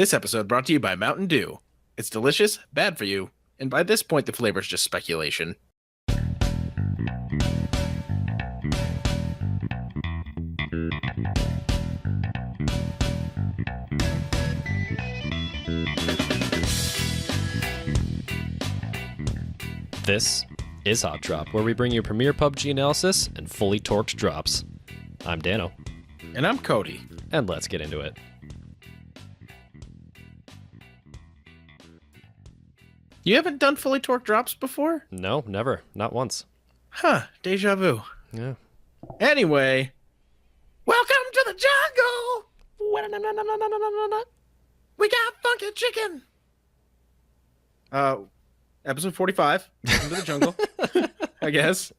This episode brought to you by Mountain Dew. It's delicious, bad for you, and by this point the flavor's just speculation. This is Hot Drop, where we bring you premier PUBG analysis and fully torqued drops. I'm Dano. And I'm Cody. And let's get into it. You haven't done fully torqued drops before? No, never. Not once. Huh, deja vu. Yeah. Anyway, welcome to the jungle! We got funky chicken! Episode 45, into the jungle, I guess.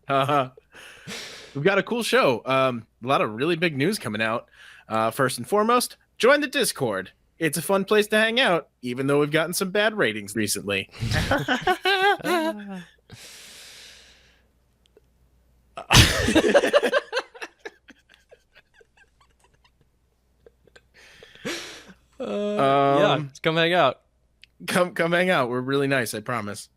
We've got a cool show. A lot of really big news coming out. First and foremost, join the Discord. It's a fun place to hang out, even though we've gotten some bad ratings recently. Yeah, come hang out. Come hang out. We're really nice, I promise.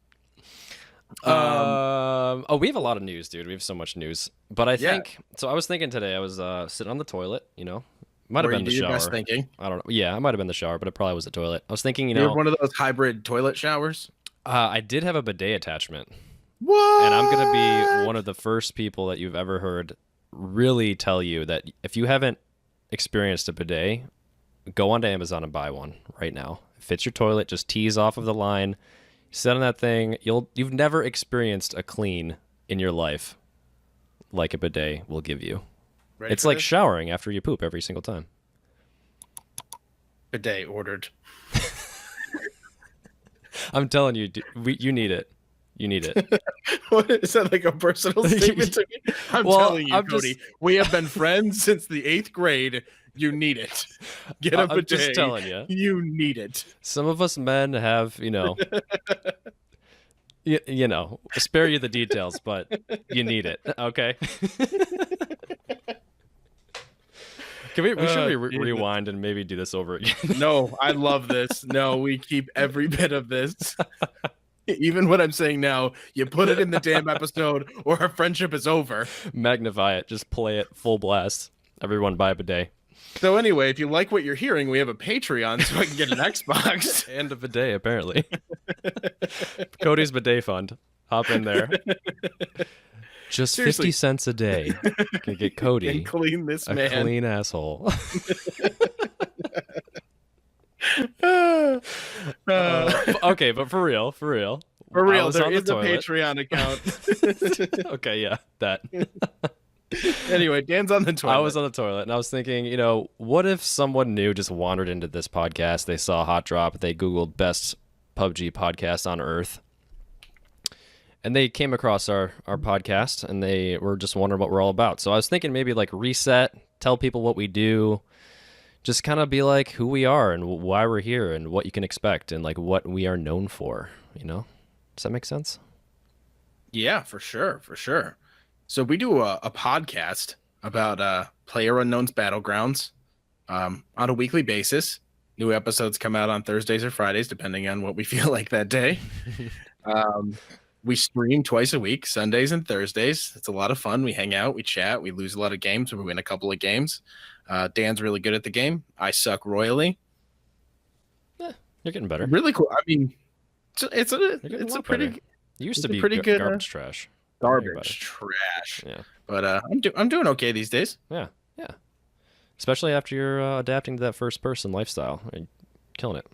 We have a lot of news, dude. We have so much news. But I think so. I was thinking today. I was sitting on the toilet. You know, might have been the shower. Your best thinking. I don't know. Yeah, I might have been the shower, but it probably was the toilet. I was thinking, you have know, one of those hybrid toilet showers. I did have a bidet attachment. What? And I'm gonna be one of the first people that you've ever heard really tell you that if you haven't experienced a bidet, go onto Amazon and buy one right now. It fits your toilet, just tease off of the line. Sit on that thing. You've never experienced a clean in your life like a bidet will give you. It's like showering after you poop every single time. Bidet ordered. I'm telling you, you need it. You need it. What is that, like a personal statement to me? I'm telling you, Cody, we have been friends since the 8th grade. You need it. Get a bidet. I'm just telling you. You need it. Some of us men have, you know, you know, spare you the details, but you need it. Okay. We should rewind and maybe do this over again. No, I love this. No, we keep every bit of this. Even what I'm saying now, you put it in the damn episode or our friendship is over. Magnify it. Just play it full blast. Everyone buy a bidet. So anyway, if you like what you're hearing, we have a Patreon so I can get an Xbox. And a bidet, apparently. Cody's Bidet Fund. Hop in there. Just Seriously. 50 cents a day. Can get Cody and clean this man. A clean asshole. Okay, but for real. There is a Patreon account. Okay, yeah, that. Anyway, Dan's on the toilet. I was on the toilet, and I was thinking, you know, what if someone new just wandered into this podcast, they saw Hot Drop, they Googled best PUBG podcast on Earth, and they came across our podcast, and they were just wondering what we're all about. So I was thinking maybe like reset, tell people what we do, just kind of be like who we are and why we're here and what you can expect and like what we are known for, you know? Does that make sense? Yeah, for sure. So we do a podcast about PlayerUnknown's Battlegrounds on a weekly basis. New episodes come out on Thursdays or Fridays, depending on what we feel like that day. We stream twice a week, Sundays and Thursdays. It's a lot of fun. We hang out, we chat, we lose a lot of games, we win a couple of games. Dan's really good at the game. I suck royally. You're getting better. Really cool. I mean, it's a pretty. Better. You used to be pretty good garbage trash. Garbage trash. Yeah. But I'm doing okay these days. Yeah. Especially after you're adapting to that first person lifestyle. You're killing it.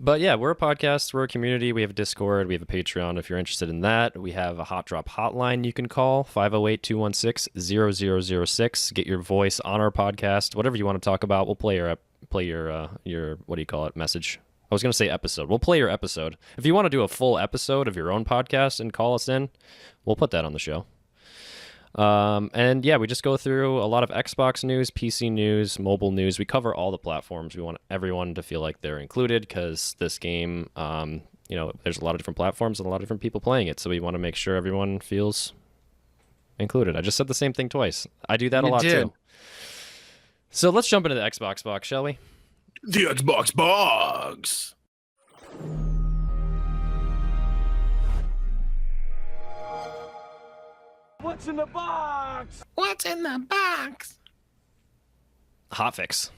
But yeah, we're a podcast, we're a community, we have a Discord, we have a Patreon if you're interested in that. We have a Hot Drop hotline you can call, 508-216-0006. Get your voice on our podcast, whatever you want to talk about. We'll play your what do you call it, message. I was going to say episode. We'll play your episode. If you want to do a full episode of your own podcast and call us in, we'll put that on the show. And yeah, we just go through a lot of Xbox news, PC news, mobile news. We cover all the platforms. We want everyone to feel like they're included because this game, you know, there's a lot of different platforms and a lot of different people playing it. So we want to make sure everyone feels included. I just said the same thing twice. I do that a lot too. So let's jump into the Xbox box, shall we? The Xbox box. What's in the box? What's in the box? Hotfix.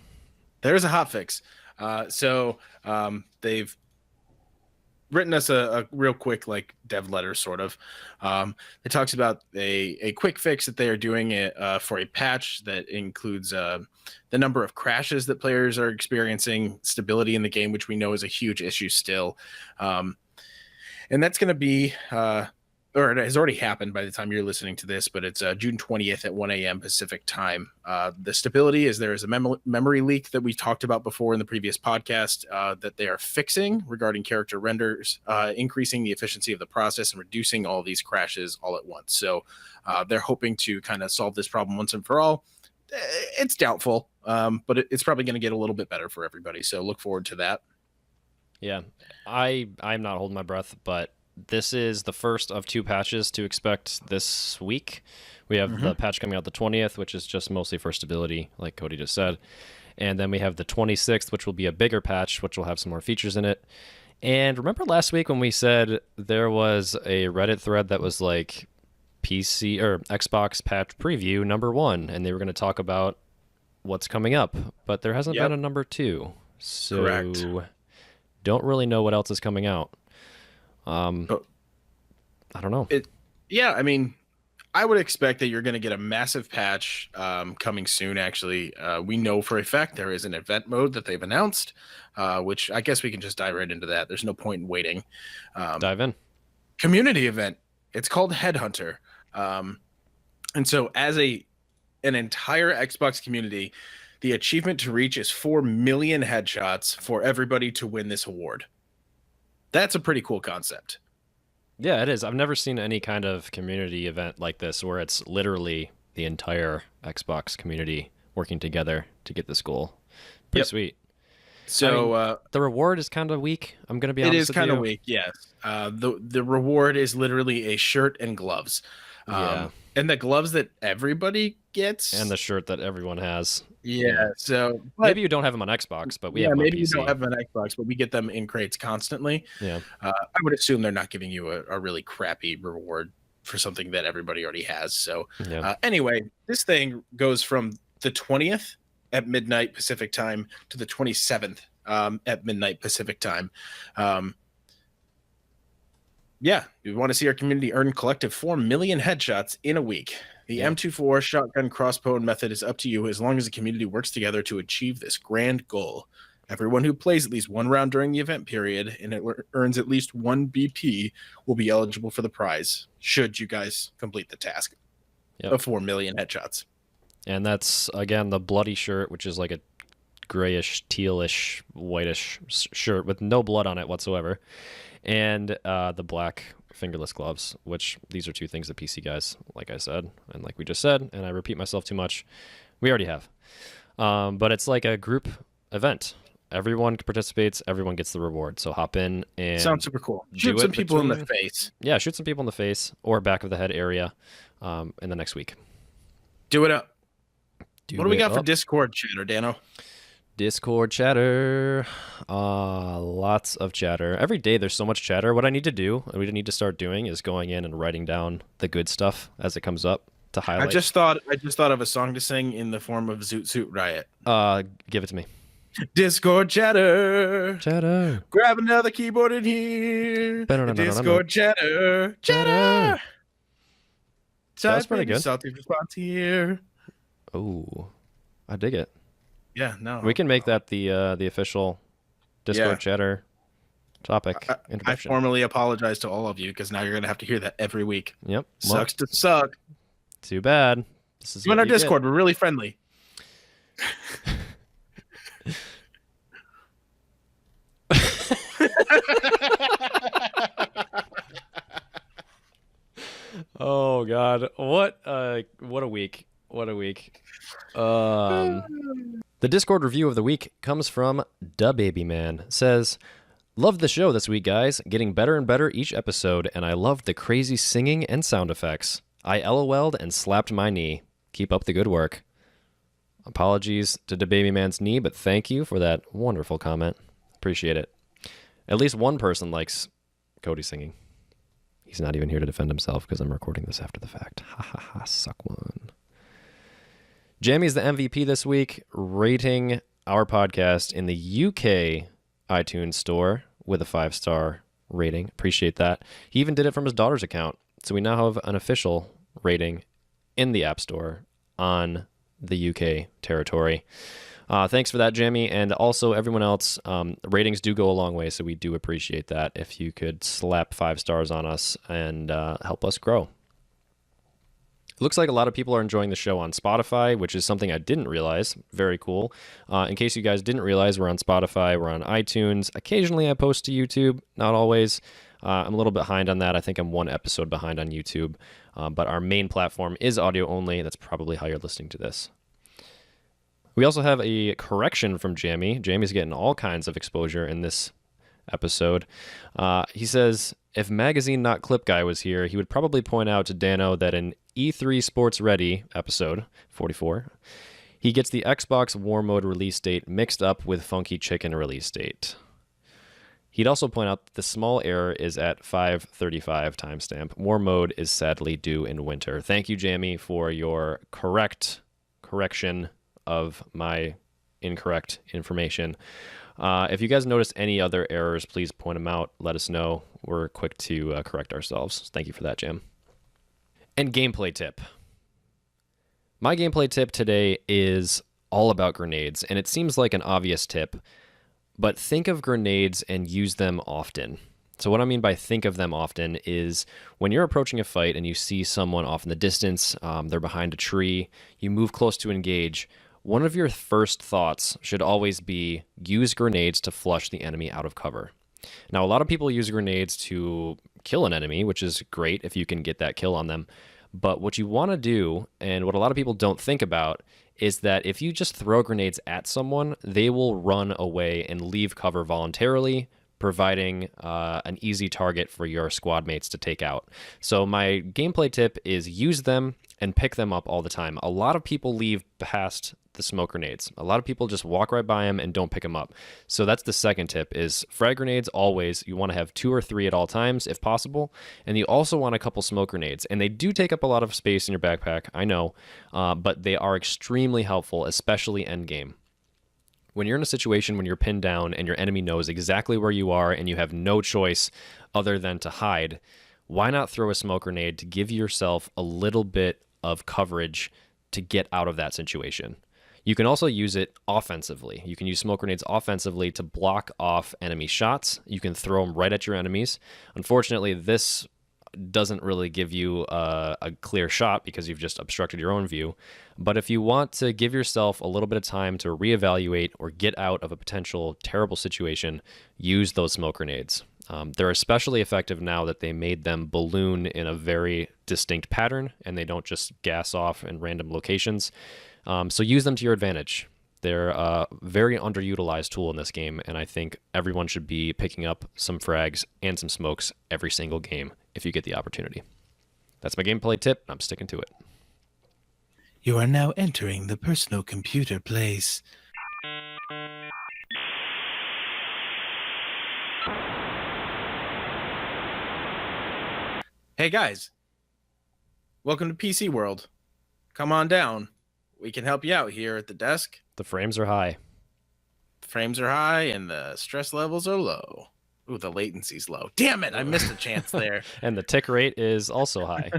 There's a hotfix. They've written us a real quick like dev letter sort of. It talks about a quick fix that they are doing for a patch that includes the number of crashes that players are experiencing, stability in the game, which we know is a huge issue still. And that's going to be or it has already happened by the time you're listening to this, but it's June 20th at 1 a.m. Pacific time. The stability is there is a memory leak that we talked about before in the previous podcast that they are fixing regarding character renders, increasing the efficiency of the process and reducing all of these crashes all at once. So they're hoping to kind of solve this problem once and for all. It's doubtful, but it's probably going to get a little bit better for everybody. So look forward to that. Yeah, I'm not holding my breath, but this is the first of 2 patches to expect this week. We have the patch coming out the 20th, which is just mostly for stability, like Cody just said. And then we have the 26th, which will be a bigger patch, which will have some more features in it. And remember last week when we said there was a Reddit thread that was like PC or Xbox patch preview number 1, and they were going to talk about what's coming up, but there hasn't been a number 2. So Correct. Don't really know what else is coming out. I don't know. I mean, I would expect that you're going to get a massive patch coming soon, actually. We know for a fact there is an event mode that they've announced, which I guess we can just dive right into that. There's no point in waiting. Dive in. Community event. It's called Headhunter. And so as an entire Xbox community, the achievement to reach is 4 million headshots for everybody to win this award. That's a pretty cool concept. Yeah, it is. I've never seen any kind of community event like this where it's literally the entire Xbox community working together to get this goal. Pretty sweet. So I mean, the reward is kind of weak. I'm going to be honest with you. It is kind of weak, yes. The reward is literally a shirt and gloves. And the gloves that everybody gets. And the shirt that everyone has. Yeah, so maybe you don't have them on Xbox, but we have them on maybe PC. You don't have them on Xbox, but we get them in crates constantly. Yeah, I would assume they're not giving you a really crappy reward for something that everybody already has. So anyway, this thing goes from the 20th at midnight Pacific time to the 27th at midnight Pacific time. We want to see our community earn collective 4 million headshots in a week. The M24 shotgun crossbow method is up to you as long as the community works together to achieve this grand goal. Everyone who plays at least one round during the event period and it earns at least 1 BP will be eligible for the prize, should you guys complete the task of 4 million headshots. And that's, again, the bloody shirt, which is like a grayish, tealish, whitish shirt with no blood on it whatsoever. And the black fingerless gloves, which these are 2 things that PC guys, like I said, and like we just said, and I repeat myself too much, we already have. But it's like a group event. Everyone participates, everyone gets the reward. So hop in and sounds super cool. Shoot some people in the face. Yeah, shoot some people in the face or back of the head area in the next week. Do it up. What do we got for Discord chatter, Dano? Discord chatter. Lots of chatter. Every day there's so much chatter. What I need to do, and we need to start doing, is going in and writing down the good stuff as it comes up to highlight. I just thought of a song to sing in the form of Zoot Suit Riot. Give it to me. Discord chatter. Chatter. Grab another keyboard in here. Discord chatter. Chatter. That's pretty good. Salty response here. Oh, I dig it. Yeah, no. We can make that the official Discord chatter topic introduction. I formally apologize to all of you because now you're going to have to hear that every week. Yep. Sucks to suck. Too bad. This is in our Discord. We're really friendly. Oh God. What a week. What a week. The Discord review of the week comes from DaBabyMan. Says, "Loved the show this week, guys. Getting better and better each episode, and I loved the crazy singing and sound effects. I LOL'd and slapped my knee. Keep up the good work." Apologies to the baby man's knee, but thank you for that wonderful comment. Appreciate it. At least one person likes Cody singing. He's not even here to defend himself because I'm recording this after the fact. Ha ha ha, suck one. Jamie's the MVP this week, rating our podcast in the UK iTunes store with a 5-star rating. Appreciate that. He even did it from his daughter's account. So we now have an official rating in the App Store on the UK territory. Thanks for that, Jamie. And also everyone else, ratings do go a long way. So we do appreciate that. If you could slap 5 stars on us and help us grow. It looks like a lot of people are enjoying the show on Spotify, which is something I didn't realize. Very cool. In case you guys didn't realize, we're on Spotify, we're on iTunes. Occasionally I post to YouTube, not always. I'm a little behind on that. I think I'm 1 episode behind on YouTube. But our main platform is audio only. That's probably how you're listening to this. We also have a correction from Jamie. Jamie's getting all kinds of exposure in this episode. He says, if Magazine Not Clip Guy was here, he would probably point out to Dano that in E3 Sports Ready, episode 44, he gets the Xbox War Mode release date mixed up with Funky Chicken release date. He'd also point out that the small error is at 5:35 timestamp. War Mode is sadly due in winter. Thank you, Jamie, for your correction of my incorrect information. If you guys notice any other errors, please point them out. Let us know. We're quick to correct ourselves. Thank you for that, Jam. And gameplay tip. My gameplay tip today is all about grenades, and it seems like an obvious tip, but think of grenades and use them often. So what I mean by think of them often is when you're approaching a fight and you see someone off in the distance, they're behind a tree, you move close to engage, one of your first thoughts should always be use grenades to flush the enemy out of cover. Now, a lot of people use grenades to kill an enemy, which is great if you can get that kill on them. But what you want to do, and what a lot of people don't think about, is that if you just throw grenades at someone, they will run away and leave cover voluntarily, providing an easy target for your squad mates to take out. So my gameplay tip is use them and pick them up all the time. A lot of people leave past the smoke grenades. A lot of people just walk right by them and don't pick them up. So that's the second tip is frag grenades always. You want to have 2 or 3 at all times if possible. And you also want a couple smoke grenades. And they do take up a lot of space in your backpack, I know, but they are extremely helpful, especially endgame. When you're in a situation when you're pinned down and your enemy knows exactly where you are and you have no choice other than to hide, why not throw a smoke grenade to give yourself a little bit of coverage to get out of that situation? You can also use it offensively. You can use smoke grenades offensively to block off enemy shots. You can throw them right at your enemies. Unfortunately, this doesn't really give you a clear shot because you've just obstructed your own view. But if you want to give yourself a little bit of time to reevaluate or get out of a potential terrible situation, use those smoke grenades. They're especially effective now that they made them balloon in a very distinct pattern and they don't just gas off in random locations. So use them to your advantage. They're a very underutilized tool in this game, and I think everyone should be picking up some frags and some smokes every single game if you get the opportunity. That's my gameplay tip, and I'm sticking to it. You are now entering the personal computer place. Hey guys, welcome to PC World. Come on down. We can help you out here at the desk. The frames are high. The frames are high and the stress levels are low. Ooh, the latency's low. Damn it, I missed a chance there. And the tick rate is also high.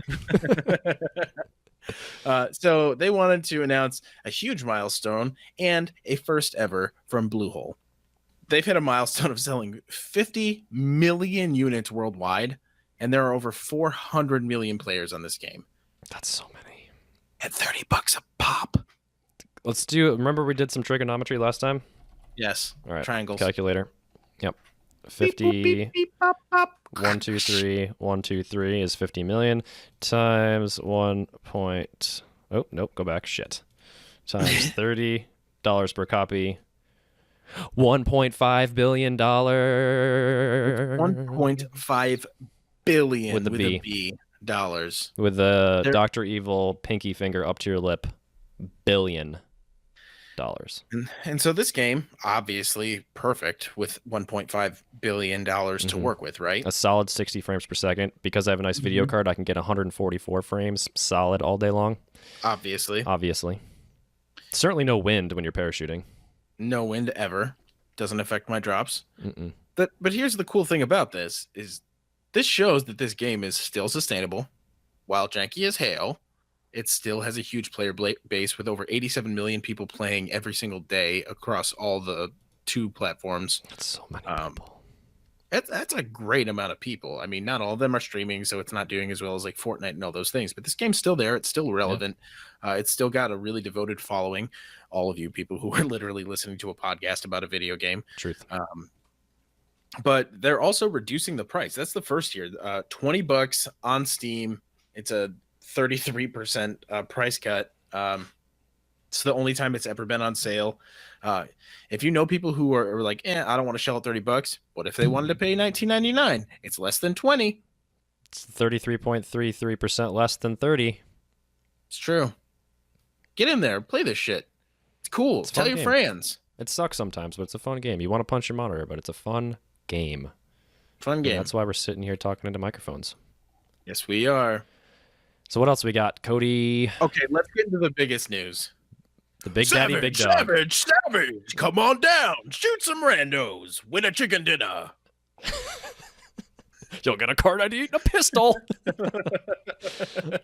So they wanted to announce a huge milestone and a first ever from Bluehole. They've hit a milestone of selling 50 million units worldwide, and there are over 400 million players on this game. That's so many. At $30 a pop. Let's do, remember we did some trigonometry last time? Yes. All right. Triangles. Calculator. Yep. 50. Beep, boop, beep, beep, pop, pop. 1, 2, 3. 1, 2, 3 is 50 million times 1 point. Oh, nope. Go back. Shit. Times $30 per copy. $1.5 billion. 1.5 billion with the B. a B dollars. With the Dr. Evil pinky finger up to your lip. Billion. And so this game, obviously perfect with $1.5 billion to work with, right? A solid 60 frames per second. Because I have a nice video card, I can get 144 frames solid all day long. Obviously. Certainly no wind when you're parachuting. No wind ever. Doesn't affect my drops. But here's the cool thing about this is this shows that this game is still sustainable. While janky as hell, it still has a huge player base with over 87 million people playing every single day across all the 2 platforms. That's so many people. That's a great amount of people. I mean, not all of them are streaming, so it's not doing as well as like Fortnite and all those things. But this game's still there. It's still relevant. It's still got a really devoted following. All of you people who are literally listening to a podcast about a video game. Truth. But they're also reducing the price. That's the first year. $20 on Steam. It's a 33% price cut. It's the only time it's ever been on sale. If you know people who are like, I don't want to shell out $30. What if they wanted to pay $19.99? It's less than 20. It's 33.33% less than 30. It's true. Get in there, play this shit. It's cool. Tell your friends. It sucks sometimes, but it's a fun game. You want to punch your monitor, but it's a fun game. Fun game. And that's why we're sitting here talking into microphones. Yes, we are. So what else we got, Cody? Okay, let's get into the biggest news. The Big Daddy Big Dog. Savage! Come on down. Shoot some randos. Win a chicken dinner. You'll get a card ID and a pistol.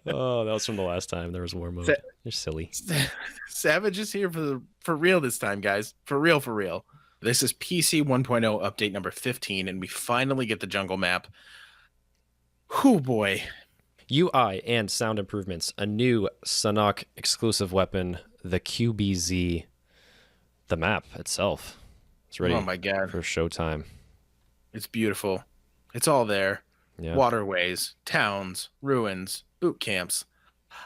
Oh, that was from the last time there was war mode. You're silly. Savage is here for real this time, guys. For real. This is PC 1.0 update number 15, and we finally get the jungle map. Whew, boy. UI and sound improvements. A new Sanhok exclusive weapon, the QBZ. The map itself. It's ready Oh my God. for showtime. It's beautiful. It's all there. Yeah. Waterways, towns, ruins, boot camps.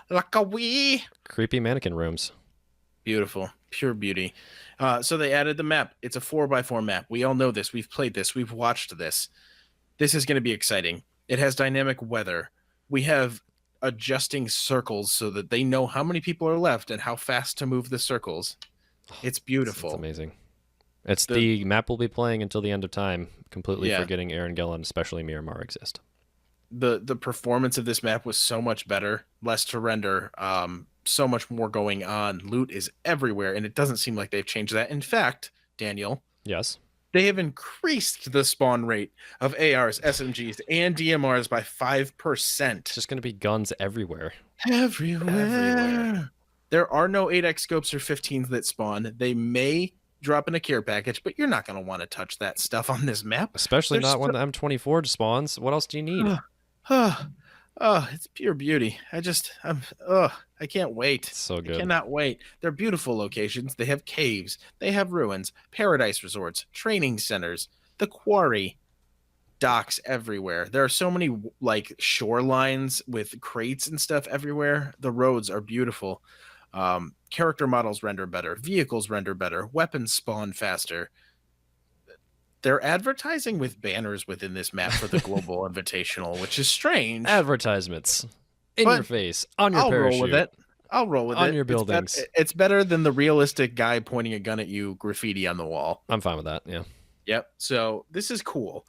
Like a wee. Creepy mannequin rooms. Beautiful. Pure beauty. So they added the map. It's a 4x4 map. We all know this. We've played this. We've watched this. This is going to be exciting. It has dynamic weather. We have adjusting circles so that they know how many people are left and how fast to move the circles. It's beautiful. It's amazing. It's the map we'll be playing until the end of time, completely forgetting Erangel and especially Miramar exist. The performance of this map was so much better, less to render, so much more going on. Loot is everywhere, and it doesn't seem like they've changed that. In fact, Daniel. Yes. They have increased the spawn rate of ARs, SMGs, and DMRs by 5%. It's just going to be guns everywhere. Everywhere. There are no 8x scopes or 15s that spawn. They may drop in a care package, but you're not going to want to touch that stuff on this map. Especially not when the M24 spawns. What else do you need? It's pure beauty. I can't wait. It's so good. I cannot wait. They're beautiful locations. They have caves. They have ruins, paradise resorts, training centers, the quarry, docks everywhere. There are so many like shorelines with crates and stuff everywhere. The roads are beautiful. Character models render better. Vehicles render better. Weapons spawn faster. They're advertising with banners within this map for the Global Invitational, which is strange. Advertisements in your face, on your parachute. I'll roll with it. On your buildings. It's better than the realistic guy pointing a gun at you graffiti on the wall. I'm fine with that, yeah. Yep. So this is cool.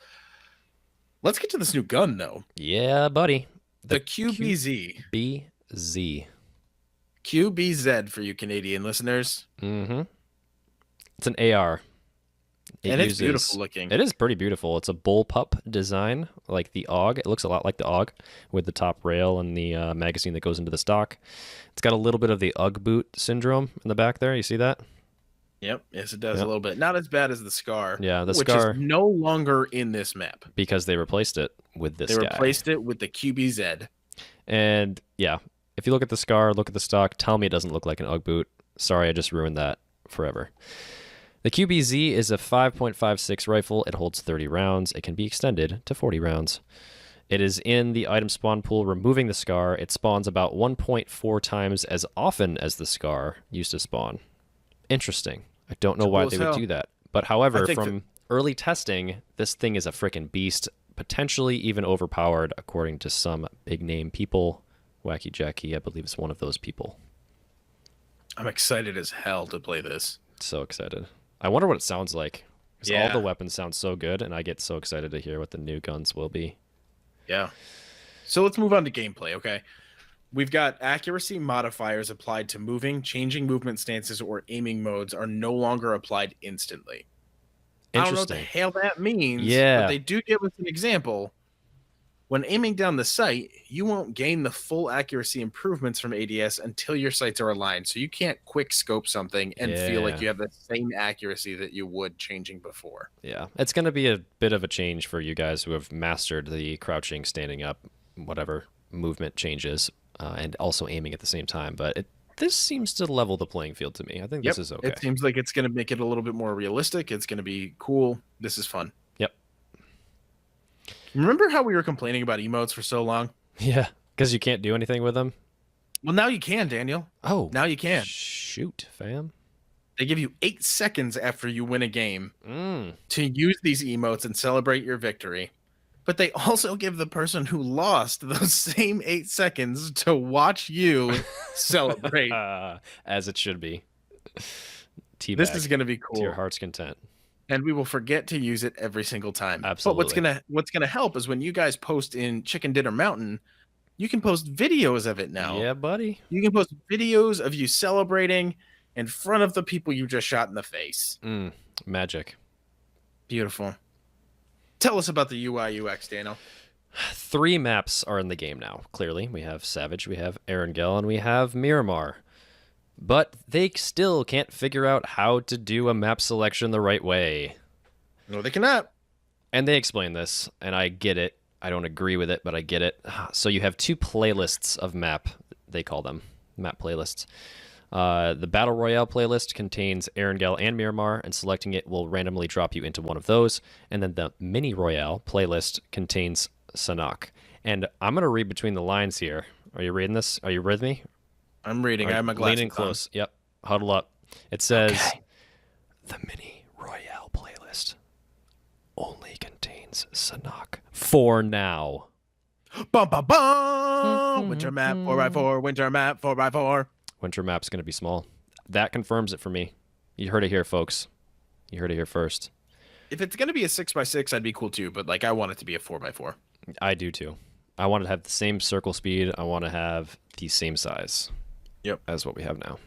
Let's get to this new gun, though. Yeah, buddy. The QBZ. BZ. QBZ for you Canadian listeners. Mm-hmm. It's an AR. It's beautiful looking. It is pretty beautiful. It's a bullpup design, like the AUG. It looks a lot like the AUG with the top rail and the magazine that goes into the stock. It's got a little bit of the UGG boot syndrome in the back there. You see that? Yep. Yes, it does a little bit. Not as bad as the Scar. Yeah, which is no longer in this map. Because they replaced it with this guy. They replaced it with the QBZ. And, yeah, if you look at the Scar, look at the stock, tell me it doesn't look like an UGG boot. Sorry, I just ruined that forever. The QBZ is a 5.56 rifle. It holds 30 rounds. It can be extended to 40 rounds. It is in the item spawn pool, removing the Scar. It spawns about 1.4 times as often as the Scar used to spawn. Interesting. I don't know why they would do that. But however, from early testing, this thing is a freaking beast, potentially even overpowered, according to some big name people. Wacky Jackie, I believe, is one of those people. I'm excited as hell to play this. So excited. I wonder what it sounds like. Because all Yeah. the weapons sound so good, and I get so excited to hear what the new guns will be. Yeah. So let's move on to gameplay, okay? We've got accuracy modifiers applied to moving, changing movement stances, or aiming modes are no longer applied instantly. I don't know what the Interesting. hell that means, Yeah. but they do give us an example. When aiming down the sight, you won't gain the full accuracy improvements from ADS until your sights are aligned. So you can't quick scope something and feel like Yeah. you have the same accuracy that you would changing before. Yeah. It's going to be a bit of a change for you guys who have mastered the crouching, standing up, whatever movement changes, and also aiming at the same time. But this seems to level the playing field to me. I think this is okay. It seems like it's going to make it a little bit more realistic. It's going to be cool. This is fun. Yep. Remember how we were complaining about emotes for so long? Yeah. Because you can't do anything with them. Well, now you can, Daniel. Oh. Now you can. Shoot, fam. They give you 8 seconds after you win a game Mm. to use these emotes and celebrate your victory. But they also give the person who lost those same 8 seconds to watch you celebrate. As it should be. Teabag. This is going to be cool. To your heart's content. And we will forget to use it every single time. Absolutely. But what's gonna help is when you guys post in Chicken Dinner Mountain, you can post videos of it now. Yeah, buddy. You can post videos of you celebrating in front of the people you just shot in the face. Magic. Beautiful. Tell us about the UI UX, Daniel. 3 maps are in the game now. Clearly, we have Savage, we have Erangel, and we have Miramar. But they still can't figure out how to do a map selection the right way. No, they cannot. And they explain this, and I get it. I don't agree with it, but I get it. So you have 2 playlists of map, they call them, map playlists. The Battle Royale playlist contains Erangel and Miramar, and selecting it will randomly drop you into one of those. And then the Mini Royale playlist contains Sanhok. And I'm going to read between the lines here. Are you reading this? Are you with me? I'm reading. I have my glasses Lean in close. Yep. Huddle up. It says, Okay. The Mini Royale playlist only contains Sanhok for now. on. Bum, bum, bum. Winter map 4x4. Winter map 4x4. Winter map's going to be small. That confirms it for me. You heard it here, folks. You heard it here first. If it's gonna be a 6x6, I'd be cool too. But like, I want it to be a 4x4. I do too. I want to have the same circle speed. I want to have the same size. Yep. As what we have now.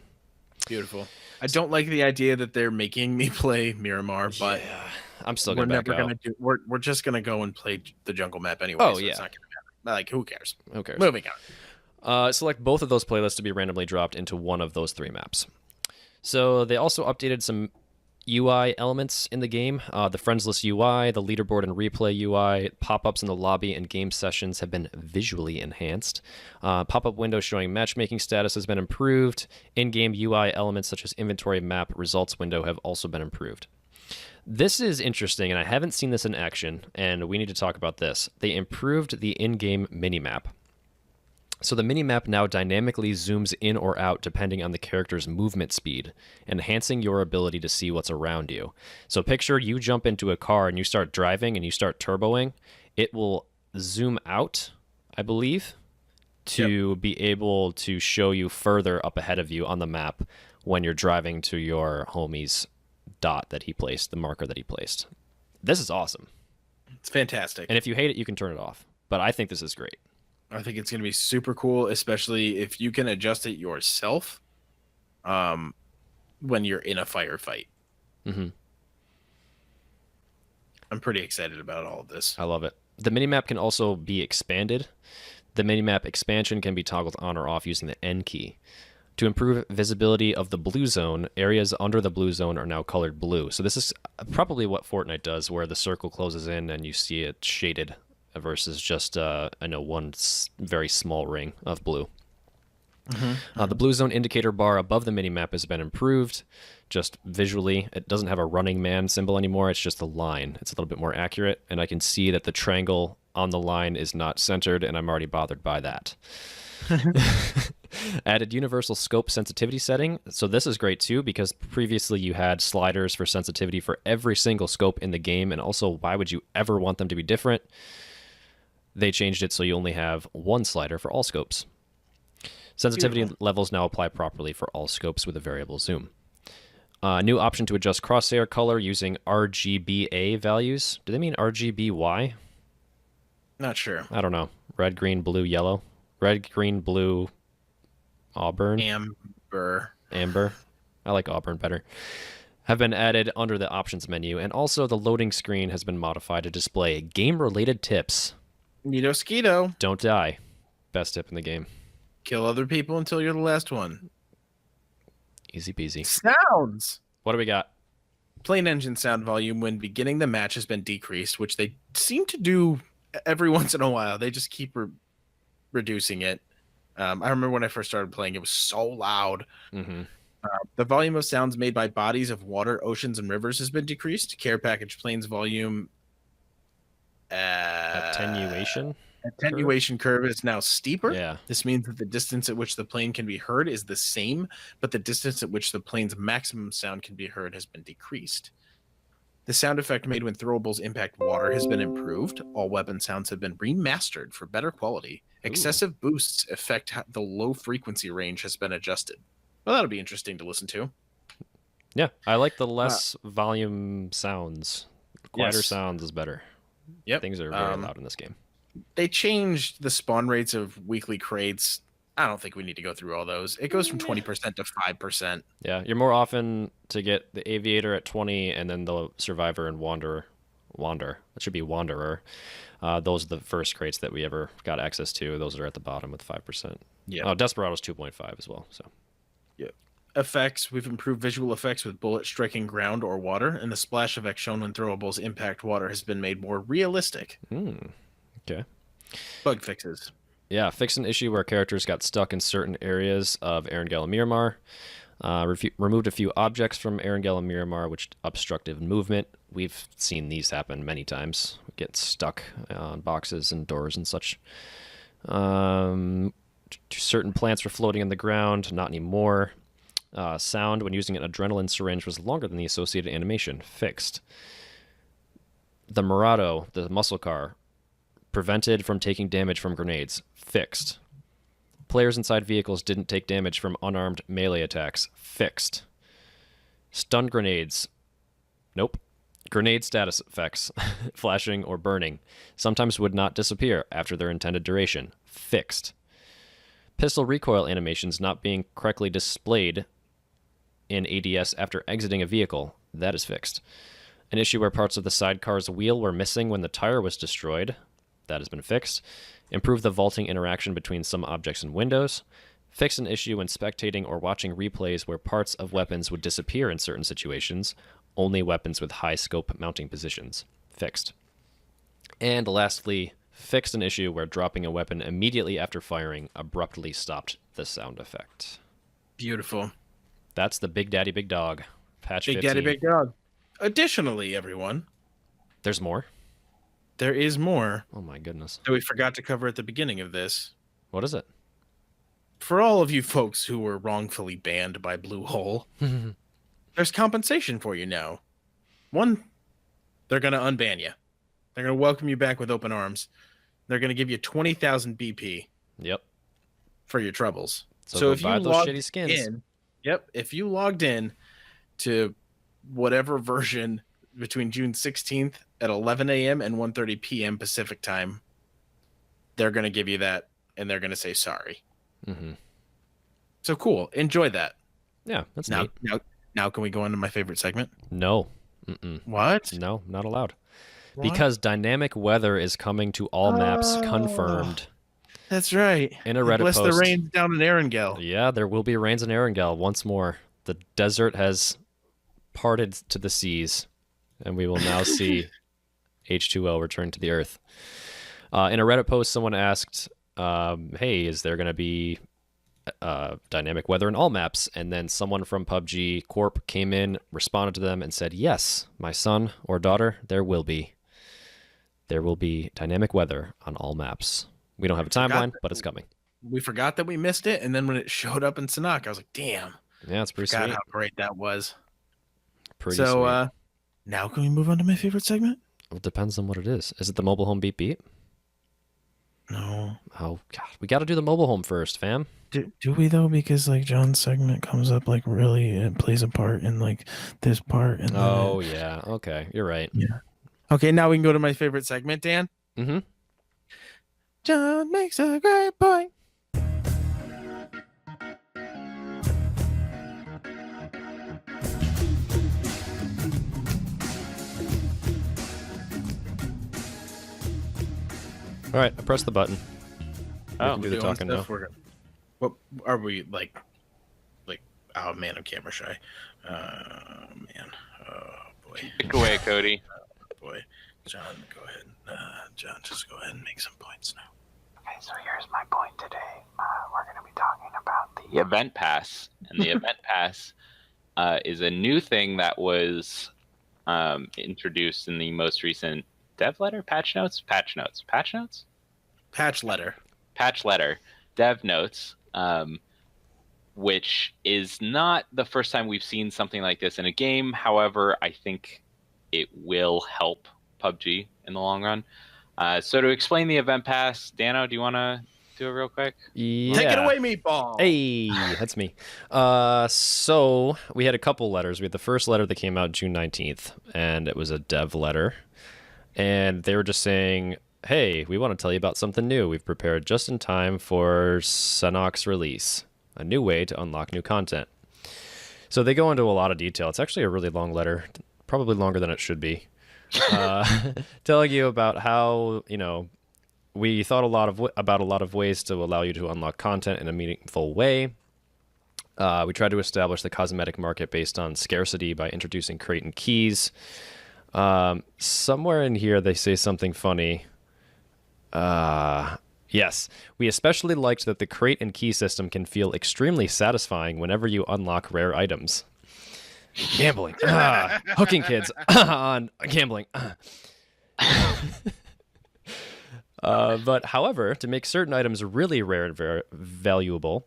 Beautiful. I don't like the idea that they're making me play Miramar, but Yeah, I'm still we're going to back never out. gonna do. We're just gonna go and play the jungle map anyway. Oh, so yeah. It's not gonna matter. Like, who cares? Who cares? Moving on. Select both of those playlists to be randomly dropped into one of those 3 maps. So they also updated some UI elements in the game. The friends list UI, the leaderboard and replay UI, pop-ups in the lobby and game sessions have been visually enhanced. Pop-up window showing matchmaking status has been improved. In-game UI elements such as inventory map results window have also been improved. This is interesting, and I haven't seen this in action, and we need to talk about this. They improved the in-game minimap. So the minimap now dynamically zooms in or out depending on the character's movement speed, enhancing your ability to see what's around you. So picture you jump into a car and you start driving and you start turboing. It will zoom out, I believe, to be able to show you further up ahead of you on the map when you're driving to your homie's dot that he placed, the marker that he placed. This is awesome. It's fantastic. And if you hate it, you can turn it off. But I think this is great. I think it's going to be super cool, especially if you can adjust it yourself when you're in a firefight. Mm-hmm. I'm pretty excited about all of this. I love it. The minimap can also be expanded. The minimap expansion can be toggled on or off using the N key. To improve visibility of the blue zone, areas under the blue zone are now colored blue. So this is probably what Fortnite does, where the circle closes in and you see it shaded versus just one very small ring of blue. The blue zone indicator bar above the minimap has been improved. Just visually, it doesn't have a running man symbol anymore. It's just a line. It's a little bit more accurate, and I can see that the triangle on the line is not centered, and I'm already bothered by that. Added universal scope sensitivity setting. So this is great too, because previously you had sliders for sensitivity for every single scope in the game, and also why would you ever want them to be different? They changed it so you only have one slider for all scopes. Sensitivity Beautiful. levels now apply properly for all scopes with a variable zoom. New option to adjust crosshair color using RGBA values. Do they mean RGBY? Not sure. I don't know. Red, green, blue, yellow. Red, green, blue, auburn. Amber. Amber. I like auburn better. Have been added under the options menu, and also the loading screen has been modified to display game-related tips. Skeeto. Don't die. Best tip in the game. Kill other people until you're the last one. Easy peasy. Sounds. What do we got? Plain engine sound volume when beginning the match has been decreased, which they seem to do every once in a while. They just keep reducing it. I remember when I first started playing, it was so loud. Mm-hmm. The volume of sounds made by bodies of water, oceans, and rivers has been decreased. Care package planes volume Attenuation? attenuation curve is now steeper. Yeah. This means that the distance at which the plane can be heard is the same, but the distance at which the plane's maximum sound can be heard has been decreased. The sound effect made when throwables impact water has been improved. All weapon sounds have been remastered for better quality. Excessive boosts affect the low frequency range has been adjusted. Well, that'll be interesting to listen to. Yeah, I like the less volume sounds. Quieter Yes. sounds is better. Yep. Things are very loud in this game. They changed the spawn rates of weekly crates. I don't think we need to go through all those. It goes from 20% to 5%. Yeah, you're more often to get the Aviator at 20 and then the Survivor and Wanderer. It should be Wanderer. Those are the first crates that we ever got access to. Those are at the bottom with 5%. Yeah. Oh, Desperado's 2.5 as well. So Effects. We've improved visual effects with bullets striking ground or water, and the splash effect shown when throwables impact water has been made more realistic. Okay. Bug fixes. Yeah, fixed an issue where characters got stuck in certain areas of Erangel and Miramar. Removed a few objects from Erangel and Miramar, which obstructed movement. We've seen these happen many times. Get stuck on boxes and doors and such. Certain plants were floating in the ground, not anymore. Sound when using an adrenaline syringe was longer than the associated animation. Fixed. The Murado, the muscle car, prevented from taking damage from grenades. Fixed. Players inside vehicles didn't take damage from unarmed melee attacks. Fixed. Stun grenades. Nope. Grenade status effects, flashing or burning, sometimes would not disappear after their intended duration. Fixed. Pistol recoil animations not being correctly displayed in ADS after exiting a vehicle. That is fixed. An issue where parts of the sidecar's wheel were missing when the tire was destroyed. That has been fixed. Improve the vaulting interaction between some objects and windows. Fix an issue when spectating or watching replays where parts of weapons would disappear in certain situations. Only weapons with high scope mounting positions. Fixed. And lastly, fixed an issue where dropping a weapon immediately after firing abruptly stopped the sound effect. Beautiful. That's the Big Daddy Big Dog. Patch 15. Big Daddy Big Dog. Additionally, everyone, There's more? there is more Oh my goodness. that we forgot to cover at the beginning of this. What is it? For all of you folks who were wrongfully banned by Blue Hole, there's compensation for you now. One, they're going to unban you. They're going to welcome you back with open arms. They're going to give you 20,000 BP Yep. for your troubles. So So go if you buy those logged shitty skins. if you logged in to whatever version between June 16th at 11 a.m. and 1:30 p.m. Pacific time, they're going to give you that, and they're going to say sorry. Mm-hmm. So cool. Enjoy that. Yeah, that's Now, neat. now, can we go on to my favorite segment? No. Mm-mm. What? No, not allowed. What? Because dynamic weather is coming to all maps, confirmed. That's right. In a Reddit Bless the post. rains down in Erangel. Yeah, there will be rains in Erangel once more. The desert has parted to the seas, and we will now see H2O return to the earth. In a Reddit post, someone asked, hey, is there going to be dynamic weather in all maps? And then someone from PUBG Corp came in, responded to them, and said, yes, my son or daughter, there will be. There will be dynamic weather on all maps. We don't have a timeline, but it's coming. We forgot that we missed it, and then when it showed up in Sanhok, I was like, damn. Yeah, it's pretty God, sweet. how great that was. Pretty So, sweet. now can we move on to my favorite segment? Well, it depends on what it is. Is it the mobile home beep beep? No. Oh God, we got to do the mobile home first, fam. Do we though? Because like John's segment comes up like really it plays a part in like this part and then Oh yeah, okay, you're right. yeah. Okay, now we can go to my favorite segment, Dan. Mm-hmm. John makes a great point. All right, I pressed the button. Oh, can do the talking now. What are we like? Oh man, I'm camera shy. Man, oh boy, Take away, Cody. oh boy. John, go ahead. John, just go ahead and make some points now. Okay, so here's my point today. We're going to be talking about The Event Pass. And the Event Pass is a new thing that was introduced in the most recent dev letter, patch notes, Patch letter. dev notes, which is not the first time we've seen something like this in a game. However, I think it will help PUBG in the long run. So to explain the Event Pass, Dano, do you want to do it real quick? Yeah. Take it away, meatball. Hey, that's me. So we had a couple letters. We had the first letter that came out June 19th, and it was a dev letter. And they were just saying, hey, we want to tell you about something new we've prepared just in time for Sanhok's release, a new way to unlock new content. So they go into a lot of detail. It's actually a really long letter, probably longer than it should be, telling you about how, we thought about a lot of ways to allow you to unlock content in a meaningful way. We tried to establish the cosmetic market based on scarcity by introducing crate and keys. Somewhere in here they say something funny. Yes, we especially liked that the crate and key system can feel extremely satisfying whenever you unlock rare items. Gambling. Hooking kids on gambling. But however, to make certain items really rare and valuable,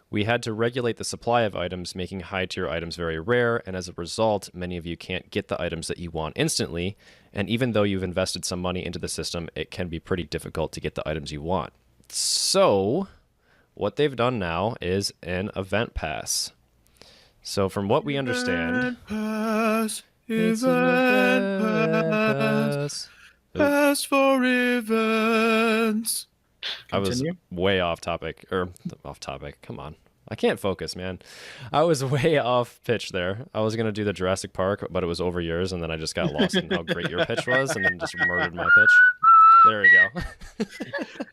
we had to regulate the supply of items, making high-tier items very rare, and as a result, many of you can't get the items that you want instantly, and even though you've invested some money into the system, it can be pretty difficult to get the items you want. So, what they've done now is an event pass. So from what we understand... Event pass. Pass for events. I was way off topic. Come on. I can't focus, man. I was way off pitch there. I was going to do the Jurassic Park, but it was over yours, and then I just got lost in how great your pitch was, and then just murdered my pitch. There we go.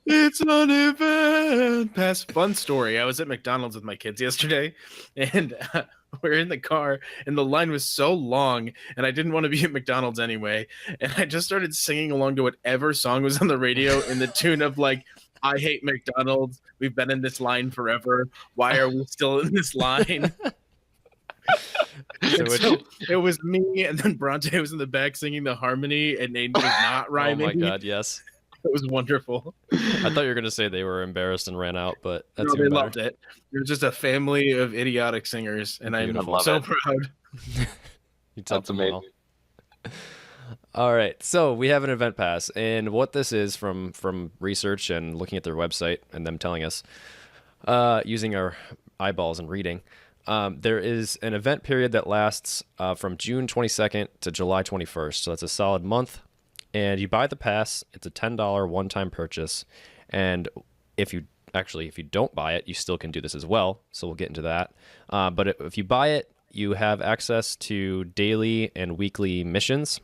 It's an event pass. Fun story. I was at McDonald's with my kids yesterday, and we're in the car, and the line was so long, and I didn't want to be at McDonald's anyway, and I just started singing along to whatever song was on the radio in the tune of like, I hate McDonald's. We've been in this line forever. Why are we still in this line? So it was me, and then Bronte was in the back singing the harmony, and it was not rhyming. Oh my God, yes. It was wonderful. I thought you were going to say they were embarrassed and ran out, but that's they loved it. It was just a family of idiotic singers, and I'm so proud. That's amazing. All right, so we have an event pass, and what this is from research and looking at their website and them telling us, using our eyeballs and reading, there is an event period that lasts from June 22nd to July 21st, so that's a solid month. And you buy the pass. It's a $10 one-time purchase, and if you don't buy it, you still can do this as well. So we'll get into that. But if you buy it, you have access to daily and weekly missions.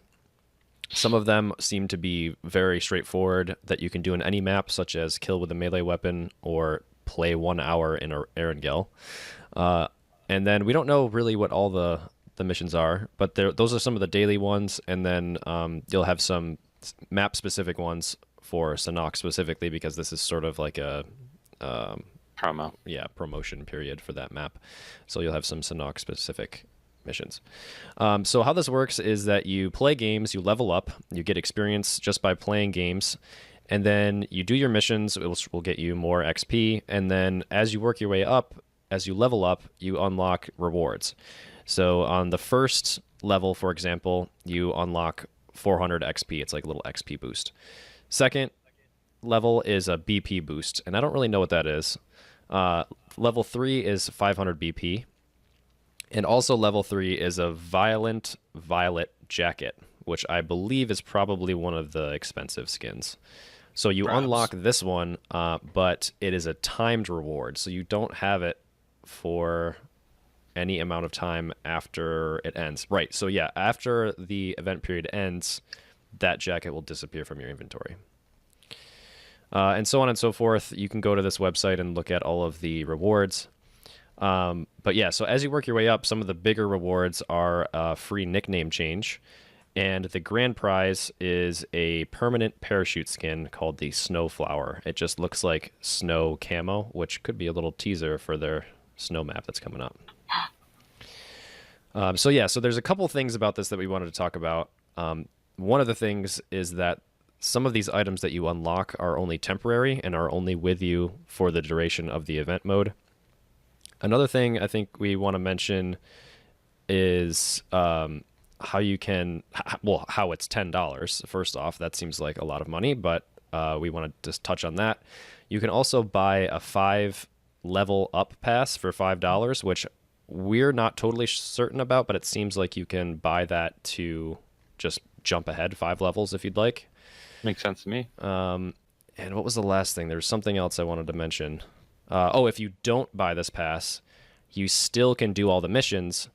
Some of them seem to be very straightforward that you can do in any map, such as kill with a melee weapon or play 1 hour in an Erangel. And then we don't know really what all the missions are, but those are some of the daily ones, and then you'll have some map-specific ones for Sanhok specifically, because this is sort of like a promotion period for that map. So you'll have some Sanhok-specific missions. So how this works is that you play games, you level up, you get experience just by playing games, and then you do your missions, which will get you more XP, and then as you work your way up, as you level up, you unlock rewards. So on the first level, for example, you unlock 400 XP. It's like a little XP boost. Second, level is a BP boost, and I don't really know what that is. Level 3 is 500 BP, and also level 3 is a Violent Violet Jacket, which I believe is probably one of the expensive skins. So you unlock this one, but it is a timed reward, so you don't have it for any amount of time after it ends. Right, so yeah, after the event period ends, that jacket will disappear from your inventory. And so on and so forth. You can go to this website and look at all of the rewards. But yeah, so as you work your way up, some of the bigger rewards are a free nickname change. And the grand prize is a permanent parachute skin called the Snowflower. It just looks like snow camo, which could be a little teaser for their snow map that's coming up. So there's a couple things about this that we wanted to talk about. One of the things is that some of these items that you unlock are only temporary and are only with you for the duration of the event mode. Another thing I think we want to mention is how you can, how it's $10. First off, that seems like a lot of money, but we want to just touch on that. You can also buy a 5 level up pass for $5, which we're not totally certain about, but it seems like you can buy that to just jump ahead 5 levels if you'd like. Makes sense to me. And what was the last thing? There was something else I wanted to mention. If you don't buy this pass, you still can do all the missions,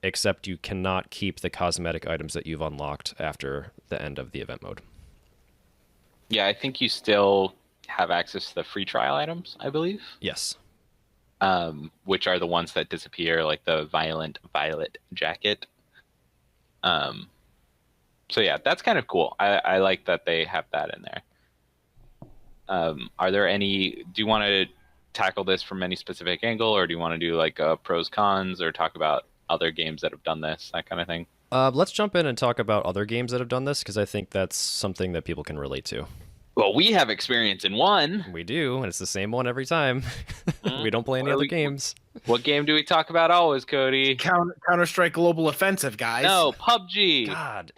except you cannot keep the cosmetic items that you've unlocked after the end of the event mode. Yeah, I think you still have access to the free trial items, I believe. Yes. Which are the ones that disappear, like the Violent Violet Jacket. So yeah, that's kind of cool. I like that they have that in there. Are there any? Do you want to tackle this from any specific angle, or do you want to do like pros cons, or talk about other games that have done this, that kind of thing? Let's jump in and talk about other games that have done this, because I think that's something that people can relate to. Well, we have experience in one. We do, and it's the same one every time. We don't play any other games. What game do we talk about always, Cody? Counter-Strike Global Offensive, guys. No, PUBG. God.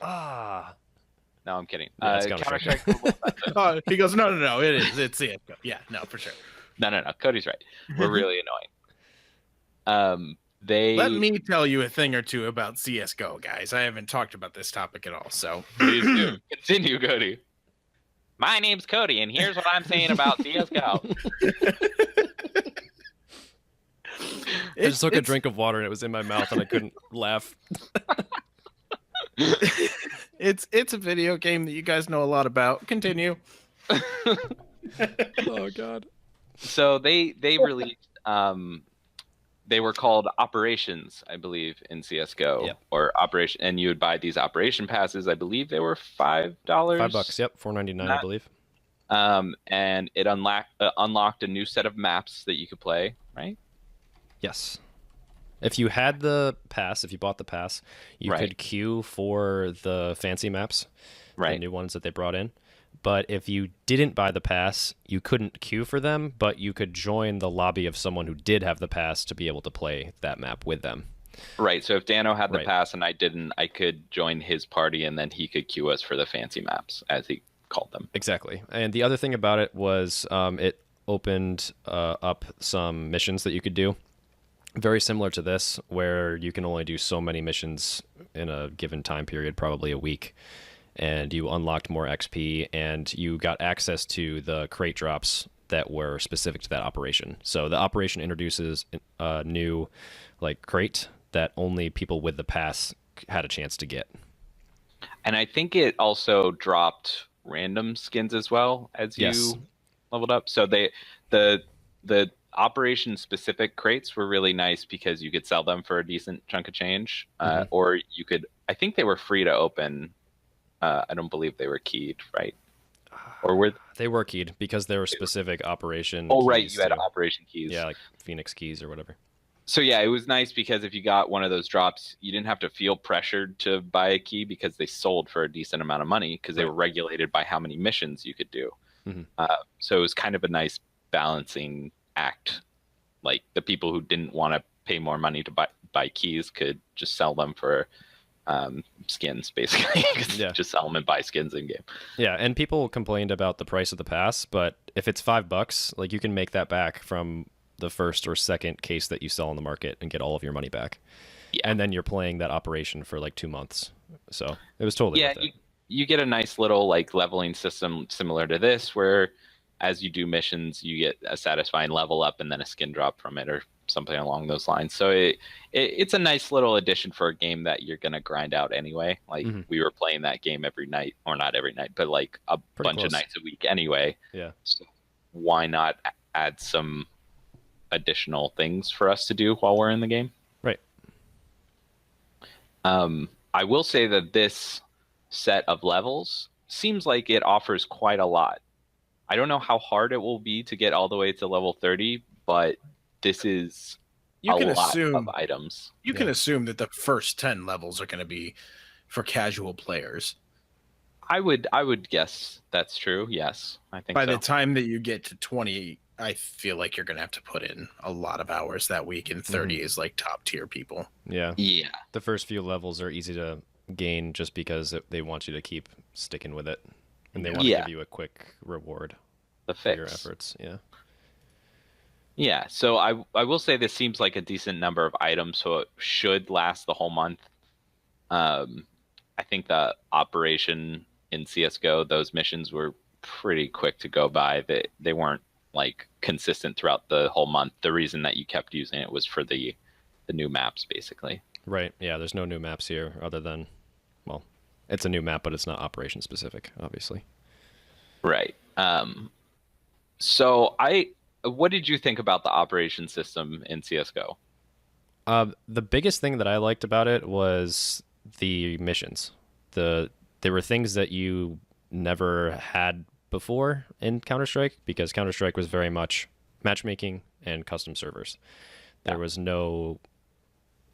No, I'm kidding. Yeah, it's Counter-Strike Global Offensive. He goes, no, it is. It's CSGO. Yeah, no, for sure. No. Cody's right. We're really annoying. Let me tell you a thing or two about CSGO, guys. I haven't talked about this topic at all, so please do. Continue, Cody. My name's Cody, and here's what I'm saying about CSGO. I just took a drink of water and it was in my mouth and I couldn't laugh. It's a video game that you guys know a lot about. Continue. Oh God. So they released they were called operations, I believe, in CS:GO. Yep. Or operation, and you would buy these operation passes. I believe they were $5. $5. Yep, $4.99, I believe. And it unlocked a new set of maps that you could play, right? Yes. If you had the pass, if you bought the pass, you could queue for the fancy maps, the new ones that they brought in. But if you didn't buy the pass, you couldn't queue for them, but you could join the lobby of someone who did have the pass to be able to play that map with them. Right, so if Dano had the pass and I didn't, I could join his party and then he could queue us for the fancy maps, as he called them. Exactly. And the other thing about it was it opened up some missions that you could do. Very similar to this, where you can only do so many missions in a given time period, probably a week. And you unlocked more XP, and you got access to the crate drops that were specific to that operation. So the operation introduces a new crate that only people with the pass had a chance to get. And I think it also dropped random skins as well as you leveled up. So the operation specific crates were really nice because you could sell them for a decent chunk of change, or you could. I think they were free to open. I don't believe they were keyed, right? Or were they were keyed because they were specific operation. Oh, right, you had operation keys. Yeah, like Phoenix keys or whatever. So yeah, it was nice because if you got one of those drops, you didn't have to feel pressured to buy a key because they sold for a decent amount of money because they were regulated by how many missions you could do. So it was kind of a nice balancing act. Like the people who didn't want to pay more money to buy keys could just sell them for skins, basically. Yeah. Just sell them and buy skins in game. Yeah, and people complained about the price of the pass, but if it's $5, like you can make that back from the first or second case that you sell on the market and get all of your money back. Yeah. And then you're playing that operation for like 2 months. So it was totally worth it. You get a nice little like leveling system similar to this, where as you do missions, you get a satisfying level up and then a skin drop from it or something along those lines. So it's a nice little addition for a game that you're going to grind out anyway. Like we were playing that game every night, or not every night, but like a bunch of nights a week anyway. Yeah. So why not add some additional things for us to do while we're in the game? Right. I will say that this set of levels seems like it offers quite a lot. I don't know how hard it will be to get all the way to level 30, but this is a lot of items. You can assume that the first 10 levels are going to be for casual players. I would guess that's true. Yes, I think by the time that you get to 20, I feel like you're going to have to put in a lot of hours that week, and 30 is like top tier people. Yeah. Yeah. The first few levels are easy to gain just because they want you to keep sticking with it, and they want to give you a quick reward for your efforts. Yeah, so I will say this seems like a decent number of items, so it should last the whole month. I think the operation in CSGO, those missions were pretty quick to go by. They weren't like consistent throughout the whole month. The reason that you kept using it was for the new maps, basically. Right. Yeah, there's no new maps here other than, well, it's a new map, but it's not operation specific, obviously. Right. So what did you think about the operation system in CSGO? The biggest thing that I liked about it was the missions. There were things that you never had before in Counter-Strike, because Counter-Strike was very much matchmaking and custom servers. There was no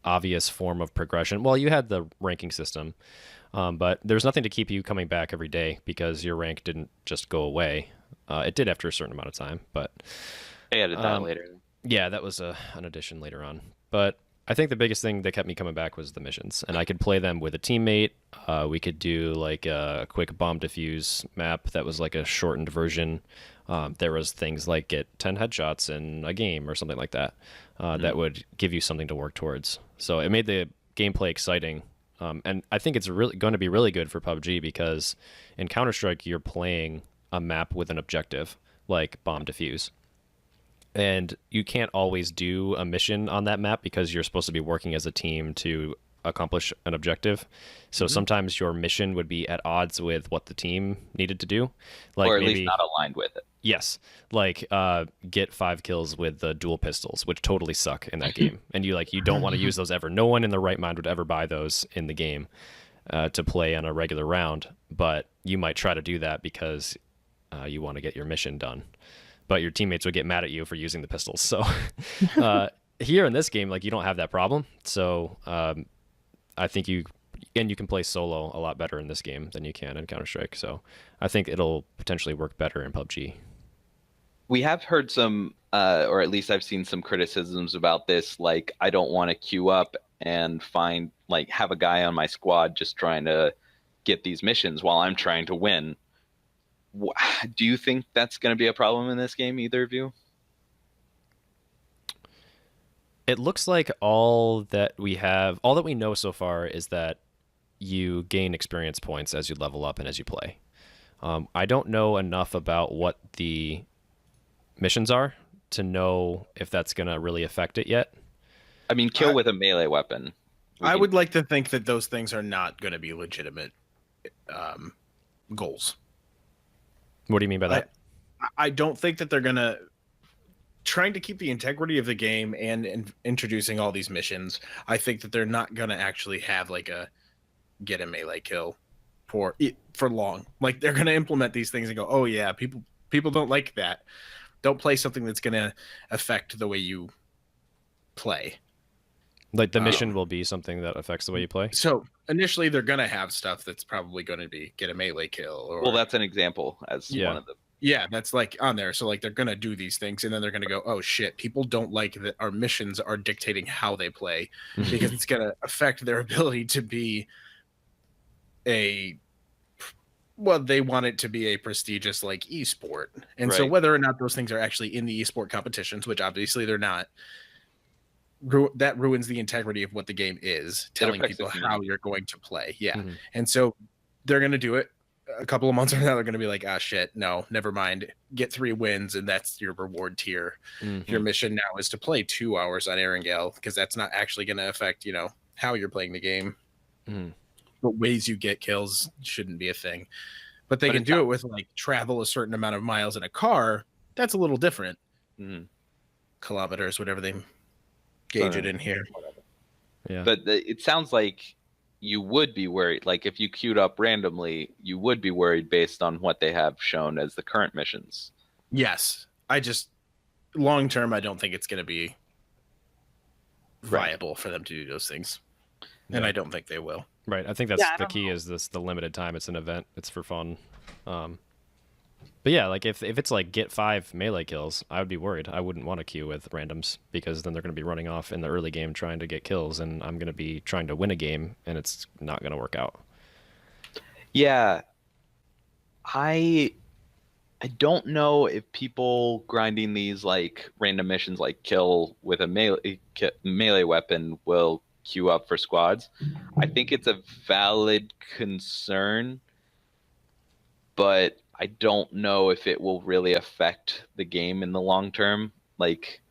obvious form of progression. Well, you had the ranking system, but there was nothing to keep you coming back every day because your rank didn't just go away. It did after a certain amount of time, but they added that later. Yeah, that was an addition later on. But I think the biggest thing that kept me coming back was the missions, and I could play them with a teammate. We could do like a quick bomb defuse map that was like a shortened version. There was things like get 10 headshots in a game or something like that that would give you something to work towards. So it made the gameplay exciting. And I think it's really going to be really good for PUBG, because in Counter-Strike, you're playing a map with an objective, like bomb defuse. And you can't always do a mission on that map because you're supposed to be working as a team to accomplish an objective. So sometimes your mission would be at odds with what the team needed to do. Like, or at least not aligned with it. Yes. Like get 5 kills with the dual pistols, which totally suck in that game. And you don't want to use those ever. No one in the right mind would ever buy those in the game to play on a regular round. But you might try to do that because you want to get your mission done. But your teammates would get mad at you for using the pistols. So here in this game, like, you don't have that problem. So I think you can play solo a lot better in this game than you can in Counter-Strike. So I think it'll potentially work better in PUBG. We have heard some, or at least I've seen some criticisms about this. Like, I don't want to queue up and have a guy on my squad just trying to get these missions while I'm trying to win. Do you think that's going to be a problem in this game, either of you? It looks like all that we know so far is that you gain experience points as you level up and as you play. I don't know enough about what the missions are to know if that's going to really affect it yet. I mean, kill with a melee weapon. I would like to think that those things are not going to be legitimate goals. What do you mean by that? I don't think that they're going to... Trying to keep the integrity of the game and introducing all these missions, I think that they're not going to actually have like a get a melee kill for long. Like, they're going to implement these things and go, oh yeah, people don't like that. Don't play something that's going to affect the way you play. Like, the mission will be something that affects the way you play? So initially they're going to have stuff that's probably going to be get a melee kill. Well, that's an example as one of the Yeah, that's like on there. So like they're gonna do these things, and then they're gonna go, oh shit, people don't like that our missions are dictating how they play because it's gonna affect their ability to be they want it to be a prestigious like esport. And so Right. whether or not those things are actually in the esport competitions, which obviously they're not, that ruins the integrity of what the game is, telling affects the people how community. you're going to play. Yeah. Mhm. And so they're gonna do it. A couple of months from now, they're going to be like, ah, shit, no, never mind. Get 3 wins, and that's your reward tier. Your mission now is to play 2 hours on Erangel, because that's not actually going to affect, how you're playing the game. But ways you get kills shouldn't be a thing. But they can do it with, like, travel a certain amount of miles in a car. That's a little different. Kilometers, whatever they gauge it in here. Yeah. But it sounds like you would be worried. Like if you queued up randomly, you would be worried based on what they have shown as the current missions. Yes. Long term, I don't think it's going to be viable for them to do those things. And I don't think they will. Right. I think that's the key is the limited time. It's an event. It's for fun. But yeah, like if it's like get 5 melee kills, I would be worried. I wouldn't want to queue with randoms because then they're going to be running off in the early game trying to get kills, and I'm going to be trying to win a game, and it's not going to work out. Yeah. I don't know if people grinding these like random missions like kill with a melee weapon will queue up for squads. I think it's a valid concern, but I don't know if it will really affect the game in the long term. Like,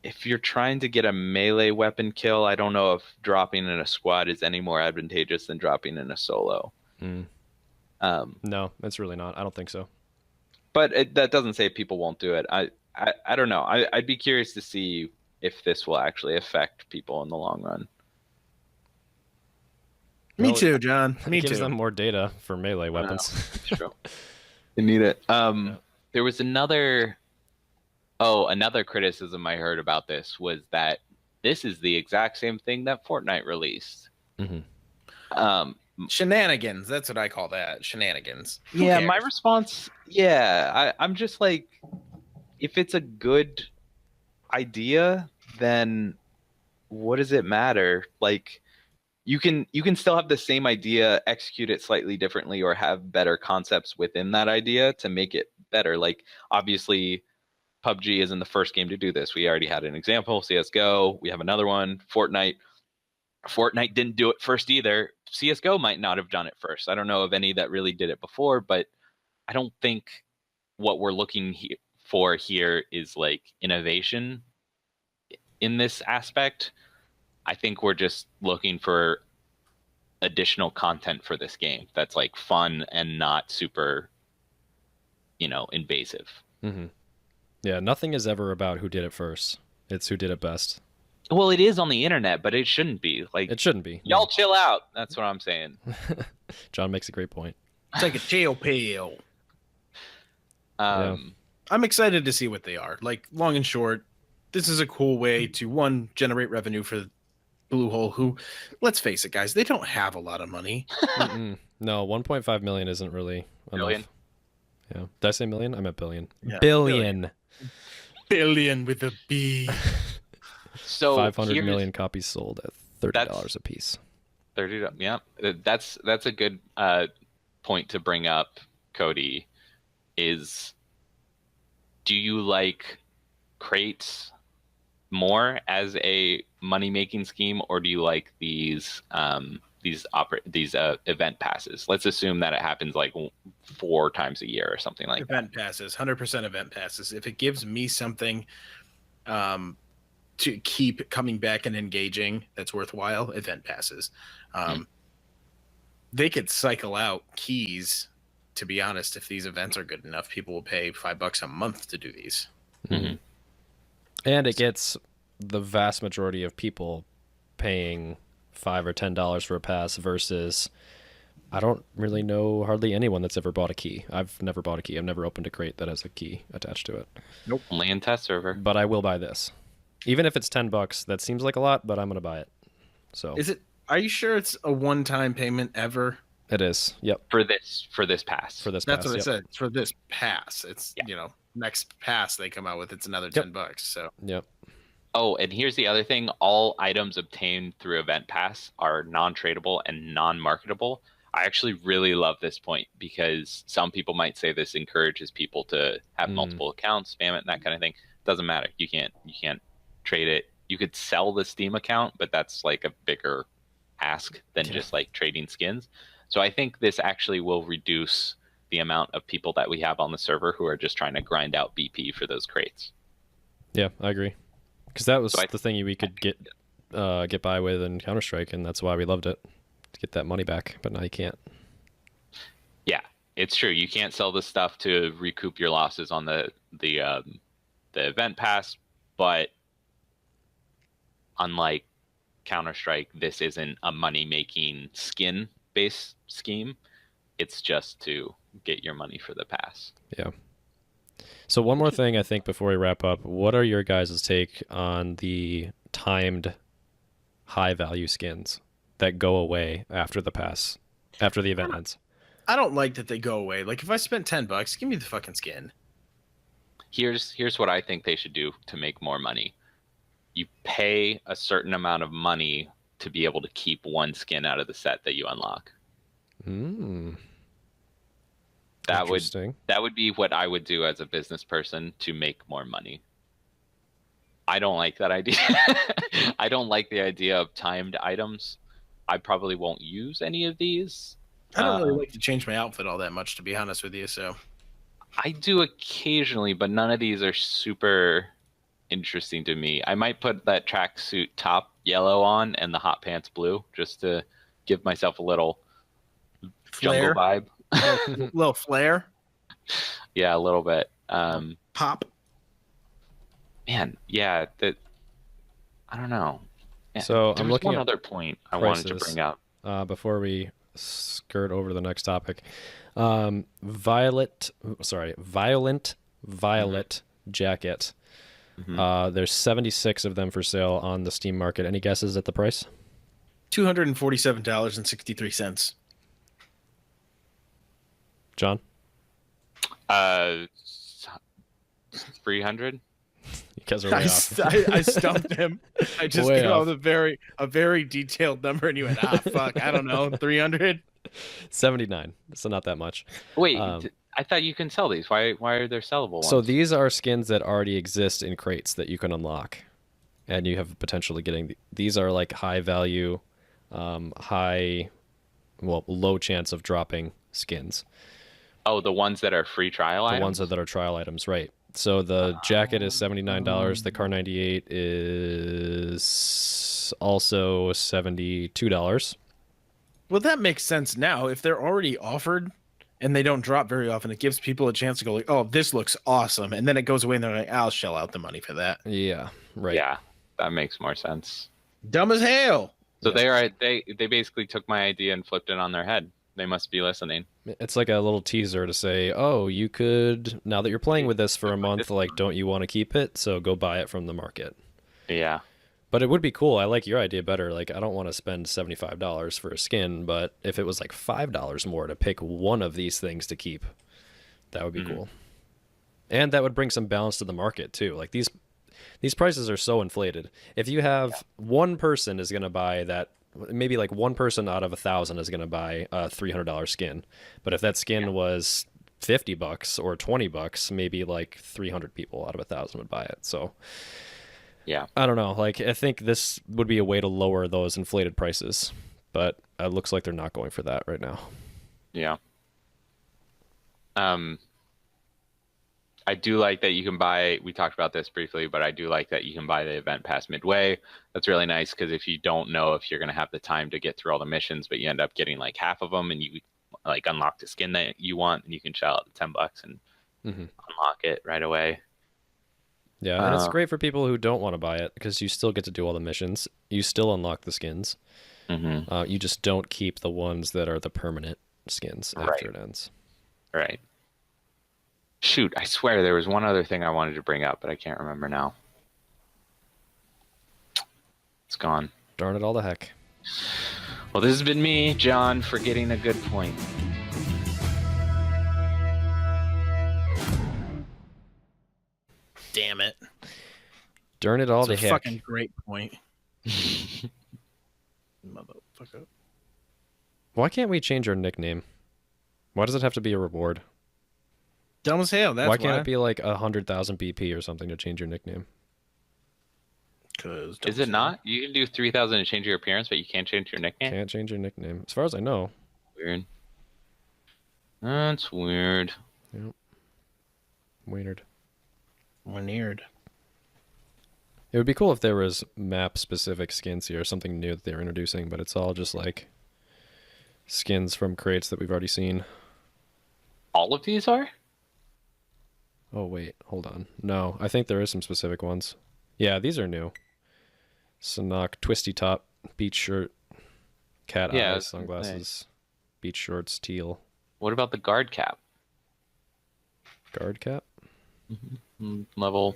if you're trying to get a melee weapon kill, I don't know if dropping in a squad is any more advantageous than dropping in a solo. No, it's really not. I don't think so. But that doesn't say people won't do it. I don't know. I'd be curious to see if this will actually affect people in the long run. Me too, John. Me It gives too. them more data for melee weapons. True. You need it. There was another criticism I heard about this was that this is the exact same thing that Fortnite released. Shenanigans. That's what I call that. Shenanigans. Who Yeah, cares? my response, I'm just like, if it's a good idea, then what does it matter? Like, you can still have the same idea, execute it slightly differently, or have better concepts within that idea to make it better. Like, obviously, PUBG isn't the first game to do this. We already had an example, CSGO. We have another one, Fortnite. Fortnite didn't do it first either. CSGO might not have done it first. I don't know of any that really did it before, but I don't think what we're looking for here is like innovation in this aspect. I think we're just looking for additional content for this game that's like fun and not super, invasive. Yeah, nothing is ever about who did it first. It's who did it best. Well, it is on the internet, but it shouldn't be. Like, It shouldn't be. y'all chill out. That's what I'm saying. John makes a great point. Take a chill pill. Yeah. I'm excited to see what they are. Like, long and short, this is a cool way to, one, generate revenue for Bluehole, who, let's face it, guys, they don't have a lot of money. No, 1.5 million isn't really Billion. enough. Yeah. Did I say million? I meant billion. Yeah, Billion. Billion with a B. So 500 million copies sold at $30 That's- a piece. 30. Yeah, that's a good point to bring up, Cody. Is do you like crates more as a money making scheme, or do you like these event passes? Let's assume that it happens like 4 times a year or something like that. Event passes, 100% event passes. If it gives me something to keep coming back and engaging that's worthwhile, event passes. They could cycle out keys. To be honest, if these events are good enough, people will pay $5 a month to do these. And it gets the vast majority of people paying $5 or $10 for a pass versus I don't really know hardly anyone that's ever bought a key. I've never bought a key. I've never opened a crate that has a key attached to it. Nope. Only in test server. But I will buy this. Even if it's $10, that seems like a lot, but I'm going to buy it. So Are you sure it's a one-time payment ever? It is. Yep. for this pass. For this That's pass. what I Yep. said. It's for this pass. It's Yeah. next pass they come out with, it's another Yep. $10. So Yep. Oh, and here's the other thing. All items obtained through Event Pass are non-tradable and non-marketable. I actually really love this point because some people might say this encourages people to have multiple accounts, spam it, and that kind of thing. Doesn't matter. You can't trade it. You could sell the Steam account, but that's like a bigger ask than just like trading skins. So I think this actually will reduce the amount of people that we have on the server who are just trying to grind out BP for those crates. Yeah, I agree. Because that was So the thing we could get by with in Counter-Strike, and that's why we loved it, to get that money back. But now you can't. Yeah, it's true. You can't sell this stuff to recoup your losses on the event pass, but unlike Counter-Strike, this isn't a money-making skin-based scheme. It's just to get your money for the pass. Yeah. So one more thing, I think, before we wrap up, what are your guys' take on the timed high-value skins that go away after the pass, after the event ends? I don't like that they go away. Like, if I spent $10, give me the fucking skin. Here's what I think they should do to make more money. You pay a certain amount of money to be able to keep one skin out of the set that you unlock. That would be what I would do as a business person to make more money. I don't like that idea. I don't like the idea of timed items. I probably won't use any of these. I don't really like to change my outfit all that much, to be honest with you. So I do occasionally, but none of these are super interesting to me. I might put that tracksuit top yellow on and the hot pants blue just to give myself a little Flare. jungle vibe. Little flare. Yeah, a little bit. Pop. Man, yeah, that I don't know. Yeah, So there I'm was looking one at other point I wanted to prices. bring up. Before we skirt over to the next topic. Violent jacket. There's 76 of them for sale on the Steam market. Any guesses at the price? $247.63. John? 300. You guys are way off. I stumped him. I just Way came out off. with a very detailed number, and he went, fuck, I don't know, 300. 79. So not that much. Wait, I thought you can sell these. Why are there sellable ones? So these are skins that already exist in crates that you can unlock, and you have potential to getting. These are like high value, low chance of dropping skins. Oh, the ones that are free trial The items? ones that are trial items, right? So the jacket is $79. The Car 98 is also $72. Well, that makes sense now. If they're already offered and they don't drop very often, it gives people a chance to go like, oh, this looks awesome. And then it goes away and they're like, I'll shell out the money for that. Yeah, right. Yeah, that makes more sense. Dumb as hell. So they basically took my idea and flipped it on their head. They must be listening. It's like a little teaser to say, oh, you could, now that you're playing with this for a month, like, don't you want to keep it? So go buy it from the market. Yeah. But it would be cool. I like your idea better. Like, I don't want to spend $75 for a skin, but if it was like $5 more to pick one of these things to keep, that would be cool. And that would bring some balance to the market too. Like these prices are so inflated. If you have one person is going to buy that, maybe like one person out of 1,000 is going to buy a $300 skin. But if that skin was $50 or $20, maybe like 300 people out of 1,000 would buy it. So yeah, I don't know. Like, I think this would be a way to lower those inflated prices, but it looks like they're not going for that right now. Yeah. I do like that you can buy, we talked about this briefly, but I do like that you can buy the event pass midway. That's really nice because if you don't know if you're going to have the time to get through all the missions, but you end up getting like half of them and you like unlock the skin that you want and you can shell out the $10 and unlock it right away. Yeah, and it's great for people who don't want to buy it because you still get to do all the missions. You still unlock the skins. You just don't keep the ones that are the permanent skins after it ends. Right. Shoot, I swear there was one other thing I wanted to bring up, but I can't remember now. It's gone. Darn it all to heck. Well, this has been me, John, for getting a good point. Damn it. Darn it all to That's a heck. fucking great point. Motherfucker. Why can't we change our nickname? Why does it have to be a reward? Dumb as hell. That's why can't it be like 100,000 BP or something to change your nickname? Cause Is it not? You can do 3,000 to change your appearance, but you can't change your nickname? Can't change your nickname. As far as I know. Weird. That's weird. Yep. Weird. Weird. It would be cool if there was map-specific skins here, something new that they're introducing, but it's all just like skins from crates that we've already seen. All of these are? Oh, wait. Hold on. No, I think there is some specific ones. Yeah, these are new. Sanhok, twisty top, beach shirt, cat eyes, sunglasses, beach shorts, teal. What about the guard cap? Guard cap? Level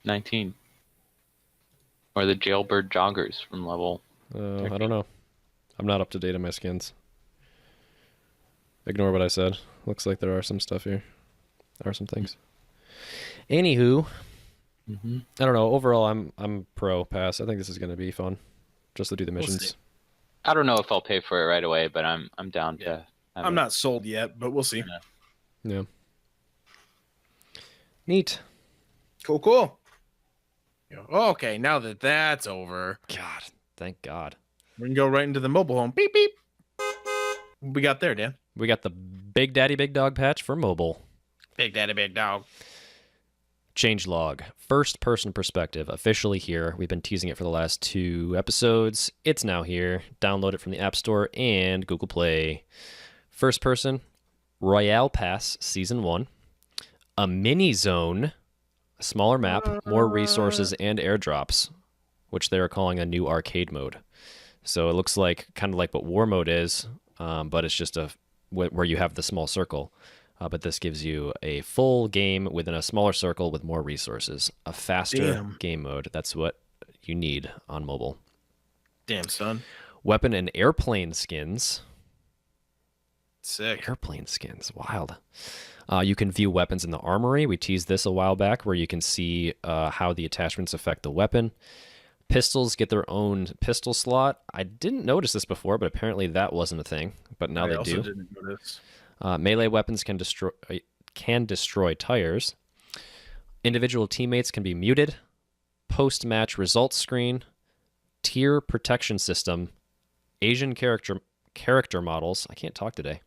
19. Or the jailbird joggers from level... I don't know. I'm not up to date on my skins. Ignore what I said. Looks like there are some stuff here. There are some things. Anywho, I don't know. Overall, I'm pro pass. I think this is going to be fun, just to do the missions. I don't know if I'll pay for it right away, but I'm down to... I'm not sold yet, but we'll see. Yeah. Neat. Cool. Okay, now that that's over, God, thank God. we can go right into the mobile home. Beep, beep. What we got there, Dan? We got the Big Daddy Big Dog patch for mobile. Big Daddy, Big Dog. Changelog, first-person perspective, officially here. We've been teasing it for the last 2 episodes. It's now here. Download it from the App Store and Google Play. First person, Royale Pass Season 1. A mini zone, a smaller map, more resources, and airdrops, which they are calling a new arcade mode. So it looks like kind of like what War Mode is, but it's just where you have the small circle. But this gives you a full game within a smaller circle with more resources. A faster game mode. That's what you need on mobile. Damn, son. Weapon and airplane skins. Sick. Airplane skins. Wild. You can view weapons in the armory. We teased this a while back where you can see how the attachments affect the weapon. Pistols get their own pistol slot. I didn't notice this before, but apparently that wasn't a thing. But now they do. I also didn't notice. Melee weapons can destroy tires. Individual teammates can be muted. Post-match results screen. Tier protection system. Asian character models. I can't talk today.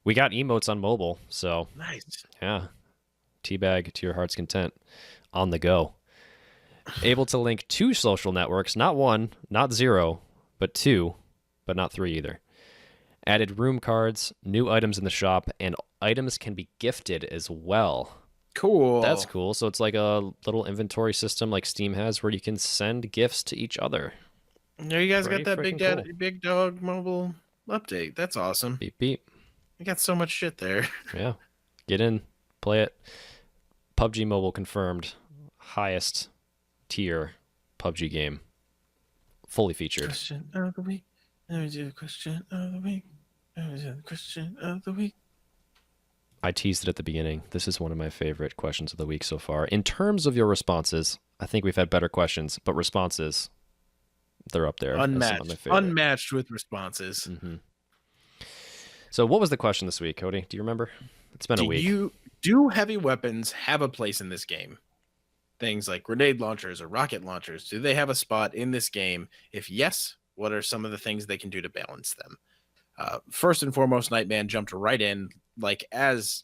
We got emotes on mobile, so Nice. yeah. Teabag to your heart's content. On the go. Able to link 2 social networks, not 1, not 0, but 2, but not 3 either. Added room cards, new items in the shop, and items can be gifted as well. Cool. That's cool. So it's like a little inventory system like Steam has where you can send gifts to each other. There you guys Pretty got that Big freaking Daddy, cool. Big Dog mobile update. That's awesome. Beep, beep. We got so much shit there. Yeah. Get in, play it. PUBG Mobile confirmed. Highest tier PUBG game. Fully featured. Question of the week. Let me do the question of the week. Let me do the question of the week. I teased it at the beginning. This is one of my favorite questions of the week so far. In terms of your responses, I think we've had better questions, but responses, they're up there. as some of my Unmatched. favorite. Unmatched with responses. Mm-hmm. So what was the question this week, Cody? Do you remember? It's been a week. Do heavy weapons have a place in this game? Things like grenade launchers or rocket launchers, do they have a spot in this game? If yes, what are some of the things they can do to balance them? First and foremost, Nightman jumped right in, like as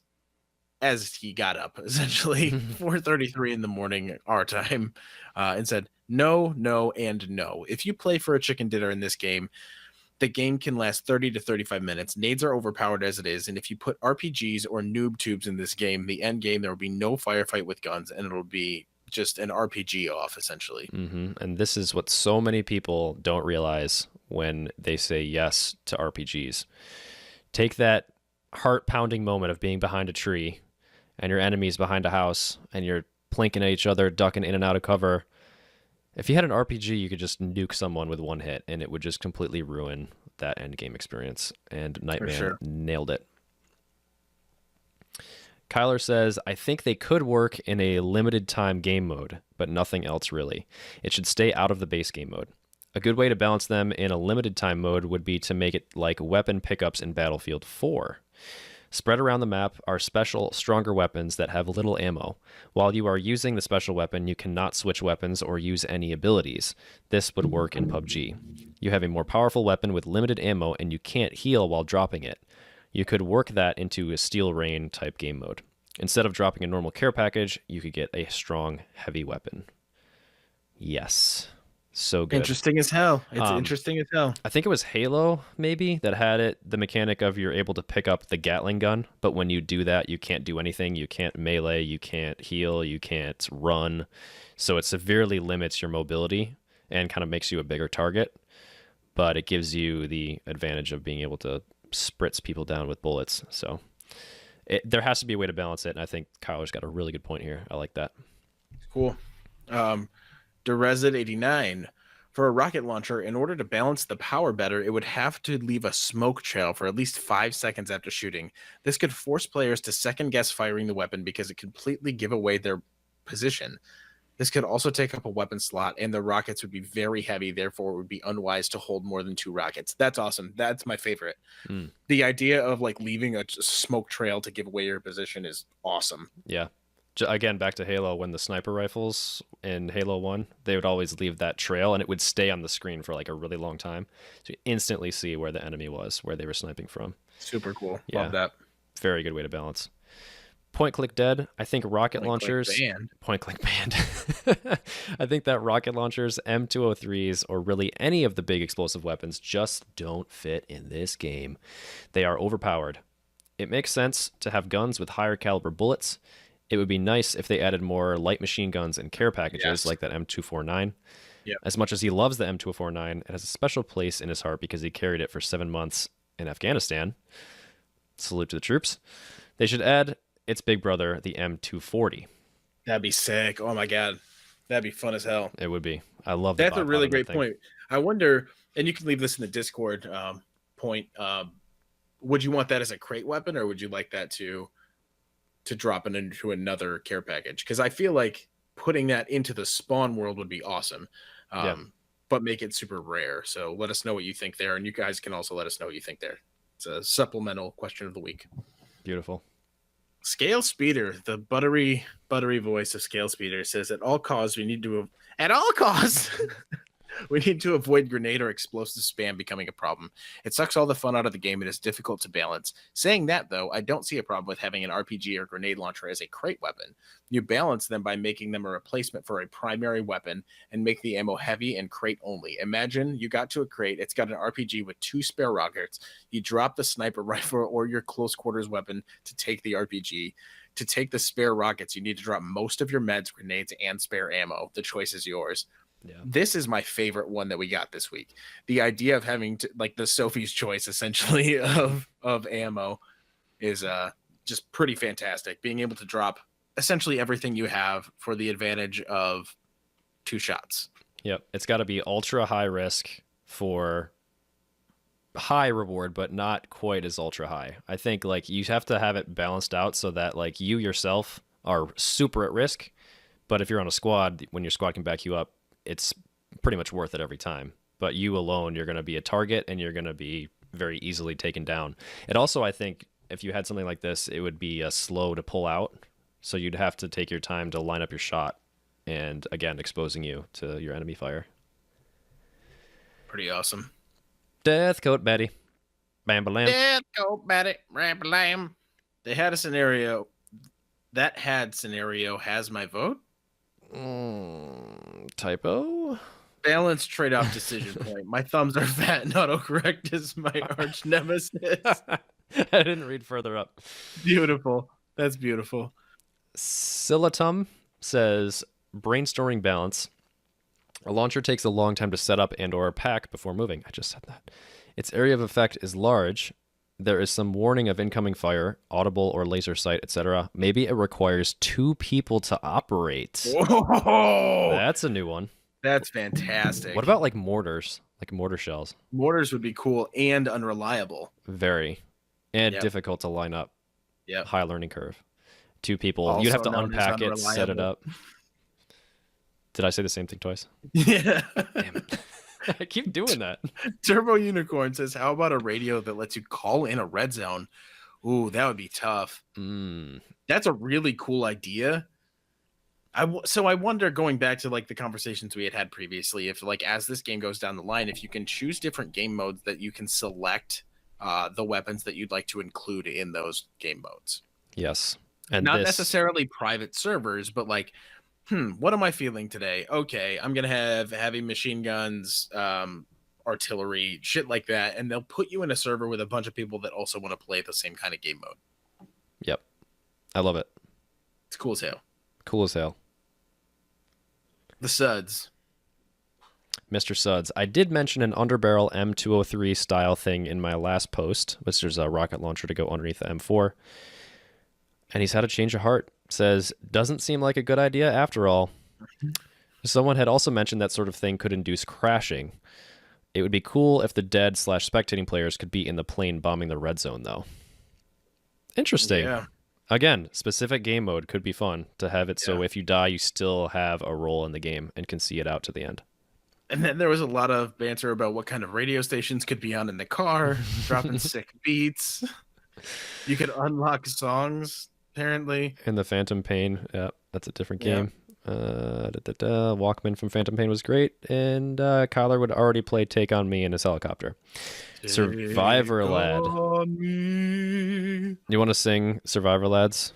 he got up, essentially 4:33 in the morning our time, and said no, no, and no. If you play for a chicken dinner in this game, the game can last 30 to 35 minutes. Nades are overpowered as it is, and if you put RPGs or noob tubes in this game, the end game, there will be no firefight with guns, and it'll be just an RPG off, essentially. Mm-hmm. And this is what so many people don't realize when they say yes to RPGs. Take that heart-pounding moment of being behind a tree and your enemy's behind a house and you're plinking at each other, ducking in and out of cover. If you had an RPG, you could just nuke someone with one hit, and it would just completely ruin that end game experience. And Nightman nailed it. Kyler says, I think they could work in a limited time game mode, but nothing else really. It should stay out of the base game mode. A good way to balance them in a limited time mode would be to make it like weapon pickups in Battlefield 4. Spread around the map are special, stronger weapons that have little ammo. While you are using the special weapon, you cannot switch weapons or use any abilities. This would work in PUBG. You have a more powerful weapon with limited ammo, and you can't heal while dropping it. You could work that into a Steel Rain type game mode. Instead of dropping a normal care package, you could get a strong, heavy weapon. Yes. So good. Interesting as hell. It's interesting as hell. I think it was Halo, maybe, that had it, the mechanic of you're able to pick up the Gatling gun, but when you do that, you can't do anything. You can't melee, you can't heal, you can't run. So it severely limits your mobility and kind of makes you a bigger target, but it gives you the advantage of being able to spritz people down with bullets. So there has to be a way to balance it, and I think Kyler's got a really good point here. I like that. Cool. Derezid89. For a rocket launcher, in order to balance the power better, it would have to leave a smoke trail for at least 5 seconds after shooting. This could force players to second guess firing the weapon because it completely give away their position. This could also take up a weapon slot, and the rockets would be very heavy, therefore it would be unwise to hold more than 2 rockets. That's awesome. That's my favorite. The idea of like leaving a smoke trail to give away your position is awesome. Yeah. Again, back to Halo, when the sniper rifles in Halo 1, they would always leave that trail, and it would stay on the screen for like a really long time. So you instantly see where the enemy was, where they were sniping from. Super cool. Yeah. Love that. Very good way to balance. Point click dead. I think rocket launchers. Point click banned. I think that rocket launchers, M203s, or really any of the big explosive weapons just don't fit in this game. They are overpowered. It makes sense to have guns with higher caliber bullets. It would be nice if they added more light machine guns and care packages like that M249. Yep. As much as he loves the M249, it has a special place in his heart because he carried it for 7 months in Afghanistan. Salute to the troops. They should add its big brother, the M240. That'd be sick. Oh my god. That'd be fun as hell. It would be. I love that. That's a really great point. I wonder, and you can leave this in the Discord point, would you want that as a crate weapon, or would you like that to drop it into another care package? Because I feel like putting that into the spawn world would be awesome, but make it super rare. So let us know what you think there, and you guys can also let us know what you think there. It's a supplemental question of the week. Beautiful. Scale Speeder, the buttery voice of Scale Speeder, says at all costs we need to we need to avoid grenade or explosive spam becoming a problem. It sucks all the fun out of the game and is difficult to balance. Saying that, though, I don't see a problem with having an RPG or grenade launcher as a crate weapon. You balance them by making them a replacement for a primary weapon and make the ammo heavy and crate only. Imagine you got to a crate, it's got an RPG with 2 spare rockets. You drop the sniper rifle or your close quarters weapon to take the RPG. To take the spare rockets, you need to drop most of your meds, grenades, and spare ammo. The choice is yours. Yeah. This is my favorite one that we got this week. The idea of having to, like, the Sophie's choice essentially of ammo is just pretty fantastic. Being able to drop essentially everything you have for the advantage of 2 shots. Yep. It's got to be ultra high risk for high reward, but not quite as ultra high. I think like you have to have it balanced out so that like you yourself are super at risk, but if you're on a squad, when your squad can back you up, it's pretty much worth it every time. But you alone, you're going to be a target and you're going to be very easily taken down. It also, I think, if you had something like this, it would be slow to pull out. So you'd have to take your time to line up your shot and, again, exposing you to your enemy fire. Pretty awesome. Death Coat Betty. Bam-ba-lam. Death Coat Betty. Ram-ba-lam. They had a scenario. That had scenario has my vote. Typo? Balanced trade-off decision point. My thumbs are fat and autocorrect is my arch nemesis. I didn't read further up. Beautiful. That's beautiful. Silatum says, brainstorming balance. A launcher takes a long time to set up and or pack before moving. I just said that. Its area of effect is large. There is some warning of incoming fire, audible or laser sight, etc. Maybe it requires 2 people to operate. Whoa! That's a new one. That's fantastic. What about like mortars, like mortar shells? Mortars would be cool and unreliable. Very, and Yep. difficult to line up. Yep. High learning curve. 2 people. You'd Also have to known as unpack it, set it unreliable. up. Did I say the same thing twice? Yeah. Damn it. I keep doing that. Turbo Unicorn says, "How about a radio that lets you call in a red zone?" Ooh, that would be tough. That's a really cool idea. So I wonder, going back to like the conversations we had previously, if like as this game goes down the line, if you can choose different game modes that you can select the weapons that you'd like to include in those game modes. Yes. And Not this, necessarily private servers, but like, what am I feeling today? Okay, I'm gonna have heavy machine guns, artillery, shit like that, and they'll put you in a server with a bunch of people that also want to play the same kind of game mode. Yep. I love it. It's cool as hell. Cool as hell. The Suds. Mr. Suds. I did mention an underbarrel M203 style thing in my last post, which there's a rocket launcher to go underneath the M4. And he's had a change of heart. Says, doesn't seem like a good idea after all. Someone had also mentioned that sort of thing could induce crashing. It would be cool if the dead/spectating players could be in the plane bombing the red zone, though. Interesting. Yeah. Again, specific game mode could be fun to have it so if you die, you still have a role in the game and can see it out to the end. And then there was a lot of banter about what kind of radio stations could be on in the car, dropping sick beats. You could unlock songs, apparently. And the Phantom Pain, yeah, that's a different game. Walkman from Phantom Pain was great, and Kyler would already play Take On Me in his helicopter. Survivor Lad. You want to sing Survivor Lad's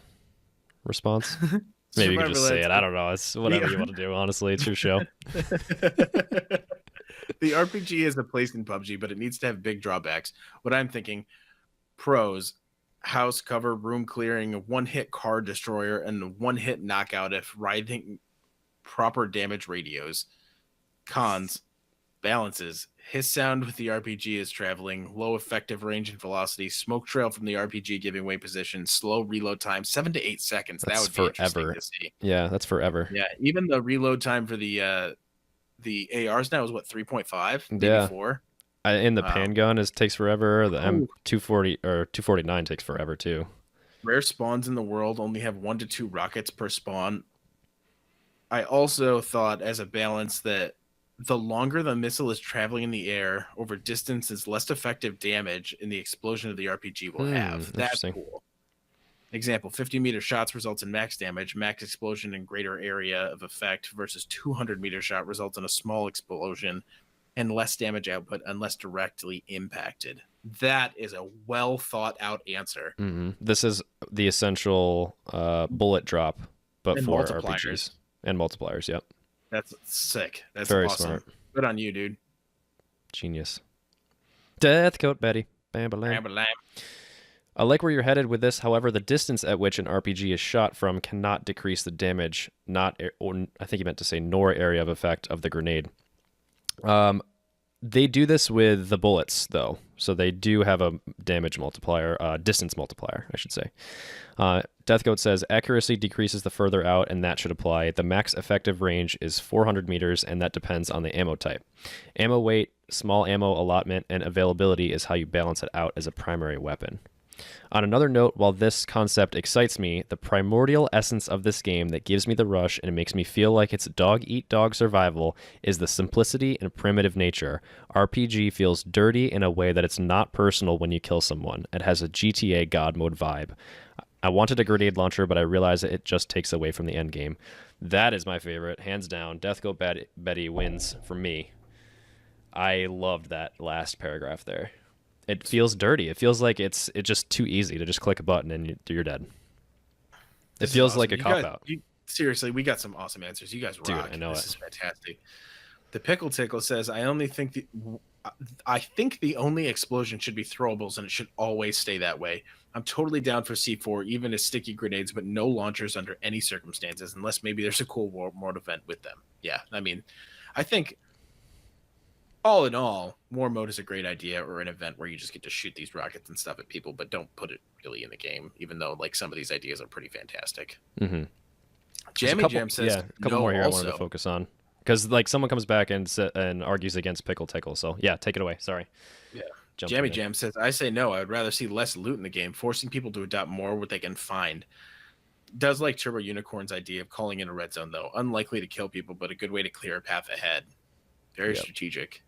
response? Maybe you can just say it. I don't know. It's whatever you want to do, honestly. It's your show. The RPG is a place in PUBG, but it needs to have big drawbacks. What I'm thinking, pros, house cover, room clearing, a one-hit car destroyer, and a one-hit knockout if riding proper damage radios. Cons, balances, hiss sound with the RPG is traveling, low effective range and velocity, smoke trail from the RPG giving away position, slow reload time, 7 to 8 seconds. That's that would be forever. interesting to see. Yeah, that's forever. Yeah, even the reload time for the ARs now is what, 3.5, maybe Yeah. 4. In the pan gun takes forever. The M240 or 249 takes forever too. Rare spawns in the world only have 1 to 2 rockets per spawn. I also thought, as a balance, that the longer the missile is traveling in the air over distance, is less effective damage in the explosion of the RPG will have. That's interesting. cool. Example, 50-meter shots results in max damage, max explosion in greater area of effect versus 200-meter shot results in a small explosion and less damage output unless directly impacted. That is a well thought out answer. This is the essential bullet drop, but And for multipliers. RPGs and multipliers. Yep, That's sick. That's very awesome. smart. Good on you, dude. Genius. Death Coat Betty. Bam, ba-lam. Bam-a-lam. I like where you're headed with this. However, the distance at which an RPG is shot from cannot decrease the damage, or I think you meant to say nor area of effect of the grenade. They do this with the bullets, though. So they do have a damage multiplier, distance multiplier, I should say. Deathgoat says, accuracy decreases the further out, and that should apply. The max effective range is 400 meters, and that depends on the ammo type. Ammo weight, small ammo allotment, and availability is how you balance it out as a primary weapon. On another note, while this concept excites me, the primordial essence of this game that gives me the rush and makes me feel like it's dog-eat-dog survival is the simplicity and primitive nature. RPG feels dirty in a way that it's not personal when you kill someone. It has a GTA God mode vibe. I wanted a grenade launcher, but I realized that it just takes away from the end game. That is my favorite, hands down. Deathgo Betty wins for me. I loved that last paragraph there. It feels dirty. It feels like it's just too easy to just click a button and you're dead. It feels awesome. like a cop-out. Seriously, we got some awesome answers. You guys rock. Dude, I know this it. is fantastic. The Pickle Tickle says, I think the only explosion should be throwables, and it should always stay that way. I'm totally down for C4, even as sticky grenades, but no launchers under any circumstances, unless maybe there's a cool war mode event with them. Yeah, I mean, I think all in all, war mode is a great idea, or an event where you just get to shoot these rockets and stuff at people, but don't put it really in the game, even though like some of these ideas are pretty fantastic. Mm-hmm. Jammy Jam says, a couple no, more here also. I wanted to focus on. Because like someone comes back and argues against Pickle Tickle. So yeah, take it away. Sorry. Yeah. Jumping Jammy in. Jam says, I say no. I would rather see less loot in the game, forcing people to adopt more what they can find. Does like Turbo Unicorn's idea of calling in a red zone, though. Unlikely to kill people, but a good way to clear a path ahead. Very strategic.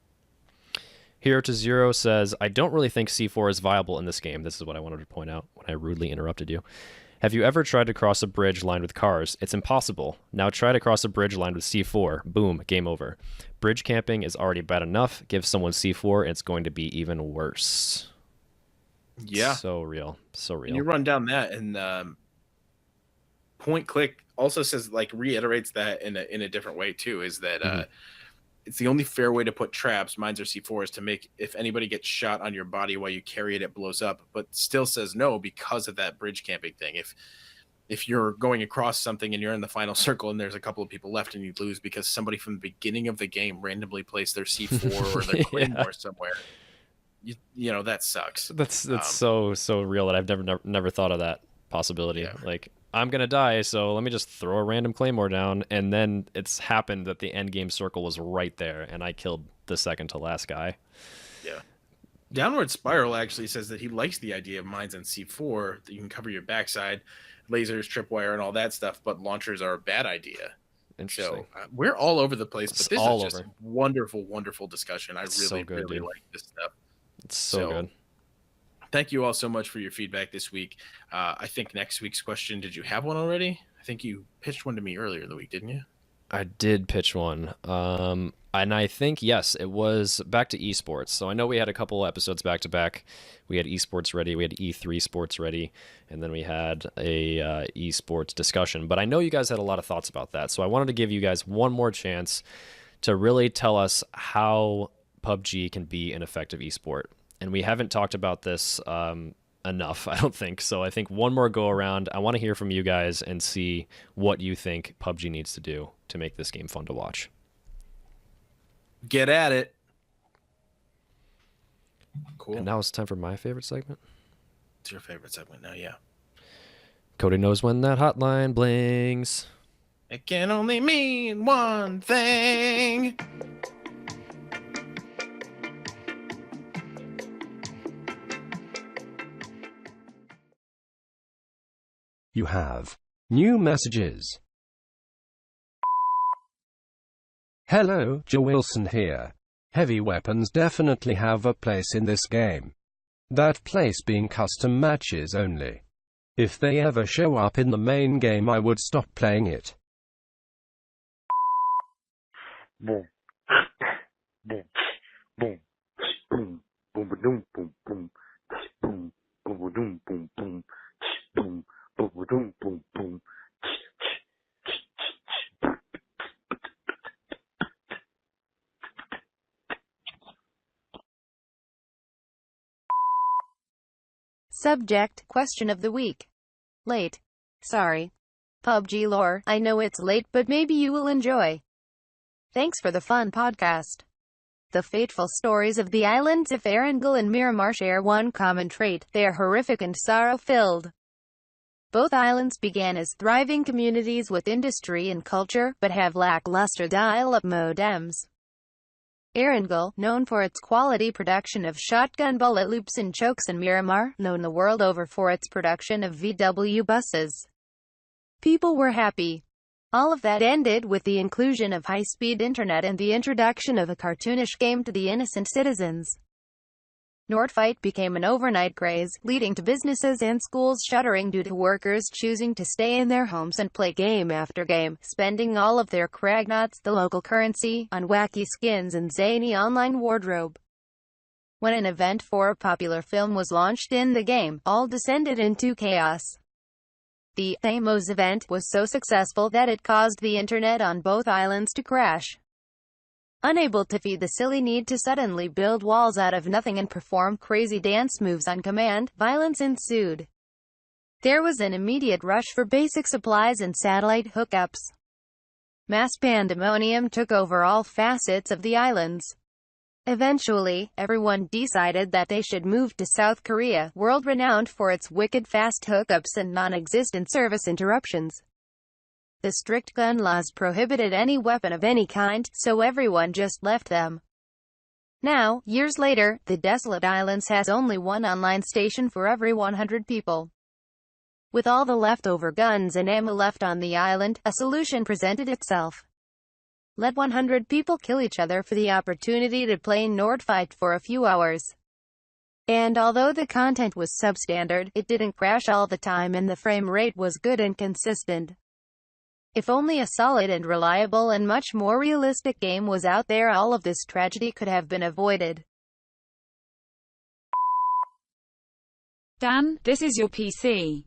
Hero to Zero says, I don't really think C4 is viable in this game. This is what I wanted to point out when I rudely interrupted you. Have you ever tried to cross a bridge lined with cars? It's impossible. Now try to cross a bridge lined with C4. Boom, game over. Bridge camping is already bad enough. Give someone C4, and it's going to be even worse. Yeah. So real. So real. And you run down that, and Point Click also says, like, reiterates that in a different way, too, is that it's the only fair way to put traps, mines or C4, is to make, if anybody gets shot on your body while you carry it, it blows up, but still says no because of that bridge camping thing. If you're going across something and you're in the final circle and there's a couple of people left and you lose because somebody from the beginning of the game randomly placed their C4 or their Claymore somewhere, you know, that sucks. That's so real that I've never thought of that possibility. Yeah. Like, I'm gonna die, so let me just throw a random Claymore down, and then it's happened that the end game circle was right there, and I killed the second to last guy. Yeah. Downward Spiral actually says that he likes the idea of mines and C4, that you can cover your backside, lasers, tripwire, and all that stuff, but launchers are a bad idea. Interesting. So we're all over the place, but It's this all is just over. a wonderful, wonderful discussion. I It's really, so good, really dude. like this stuff. It's so good. Thank you all so much for your feedback this week. I think next week's question, did you have one already? I think you pitched one to me earlier in the week, didn't you? I did pitch one. And I think, yes, it was back to esports. So I know we had a couple episodes back to back. We had esports ready. We had E3 sports ready. And then we had a esports discussion. But I know you guys had a lot of thoughts about that. So I wanted to give you guys one more chance to really tell us how PUBG can be an effective esport. And we haven't talked about this enough, I don't think. So I think one more go around. I want to hear from you guys and see what you think PUBG needs to do to make this game fun to watch. Get at it. Cool. And now it's time for my favorite segment. It's your favorite segment now, yeah. Cody knows when that hotline blings. It can only mean one thing. You have new messages. Hello, Joe Wilson here. Heavy weapons definitely have a place in this game. That place being custom matches only. If they ever show up in the main game, I would stop playing it. Boom. Boom. Boom. Boom. Boom. Boom. Boom. Boom. Boom. Boom. Boom. Boom. Boom. Boom. Boom. Boom. Boom. Boom. Subject, question of the week. Late. Sorry. PUBG lore, I know it's late, but maybe you will enjoy. Thanks for the fun podcast. The fateful stories of the islands of Erangel and Miramar share one common trait: they are horrific and sorrow-filled. Both islands began as thriving communities with industry and culture, but have lackluster dial-up modems. Erangel, known for its quality production of shotgun bullet loops and chokes, and Miramar, known the world over for its production of VW buses. People were happy. All of that ended with the inclusion of high-speed internet and the introduction of a cartoonish game to the innocent citizens. Nordfight became an overnight craze, leading to businesses and schools shuttering due to workers choosing to stay in their homes and play game after game, spending all of their Kragnots, the local currency, on wacky skins and zany online wardrobe. When an event for a popular film was launched in the game, all descended into chaos. The Thamos event was so successful that it caused the internet on both islands to crash. Unable to feed the silly need to suddenly build walls out of nothing and perform crazy dance moves on command, violence ensued. There was an immediate rush for basic supplies and satellite hookups. Mass pandemonium took over all facets of the islands. Eventually, everyone decided that they should move to South Korea, world-renowned for its wicked fast hookups and non-existent service interruptions. The strict gun laws prohibited any weapon of any kind, so everyone just left them. Now, years later, the desolate islands has only one online station for every 100 people. With all the leftover guns and ammo left on the island, a solution presented itself. Let 100 people kill each other for the opportunity to play Nordfight for a few hours. And although the content was substandard, it didn't crash all the time and the frame rate was good and consistent. If only a solid and reliable and much more realistic game was out there, all of this tragedy could have been avoided. Dan, this is your PC.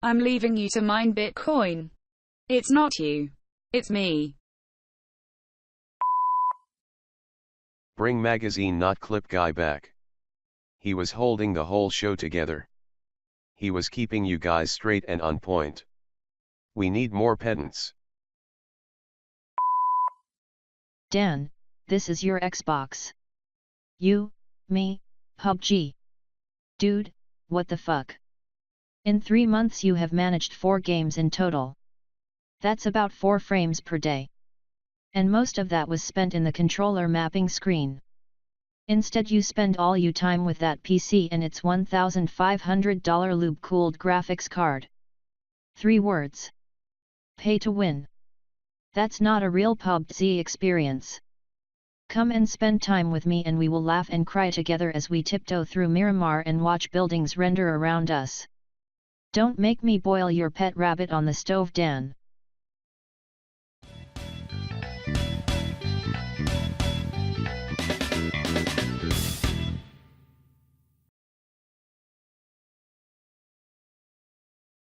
I'm leaving you to mine Bitcoin. It's not you. It's me. Bring magazine not clip guy back. He was holding the whole show together. He was keeping you guys straight and on point. We need more pedants. Dan, this is your Xbox. You, me, PUBG. Dude, what the fuck? In 3 months you have managed 4 games in total. That's about 4 frames per day. And most of that was spent in the controller mapping screen. Instead you spend all you time with that PC and its $1,500 loop-cooled graphics card. 3 words. Pay to win. That's not a real PUBG experience. Come and spend time with me and we will laugh and cry together as we tiptoe through Miramar and watch buildings render around us. Don't make me boil your pet rabbit on the stove, Dan.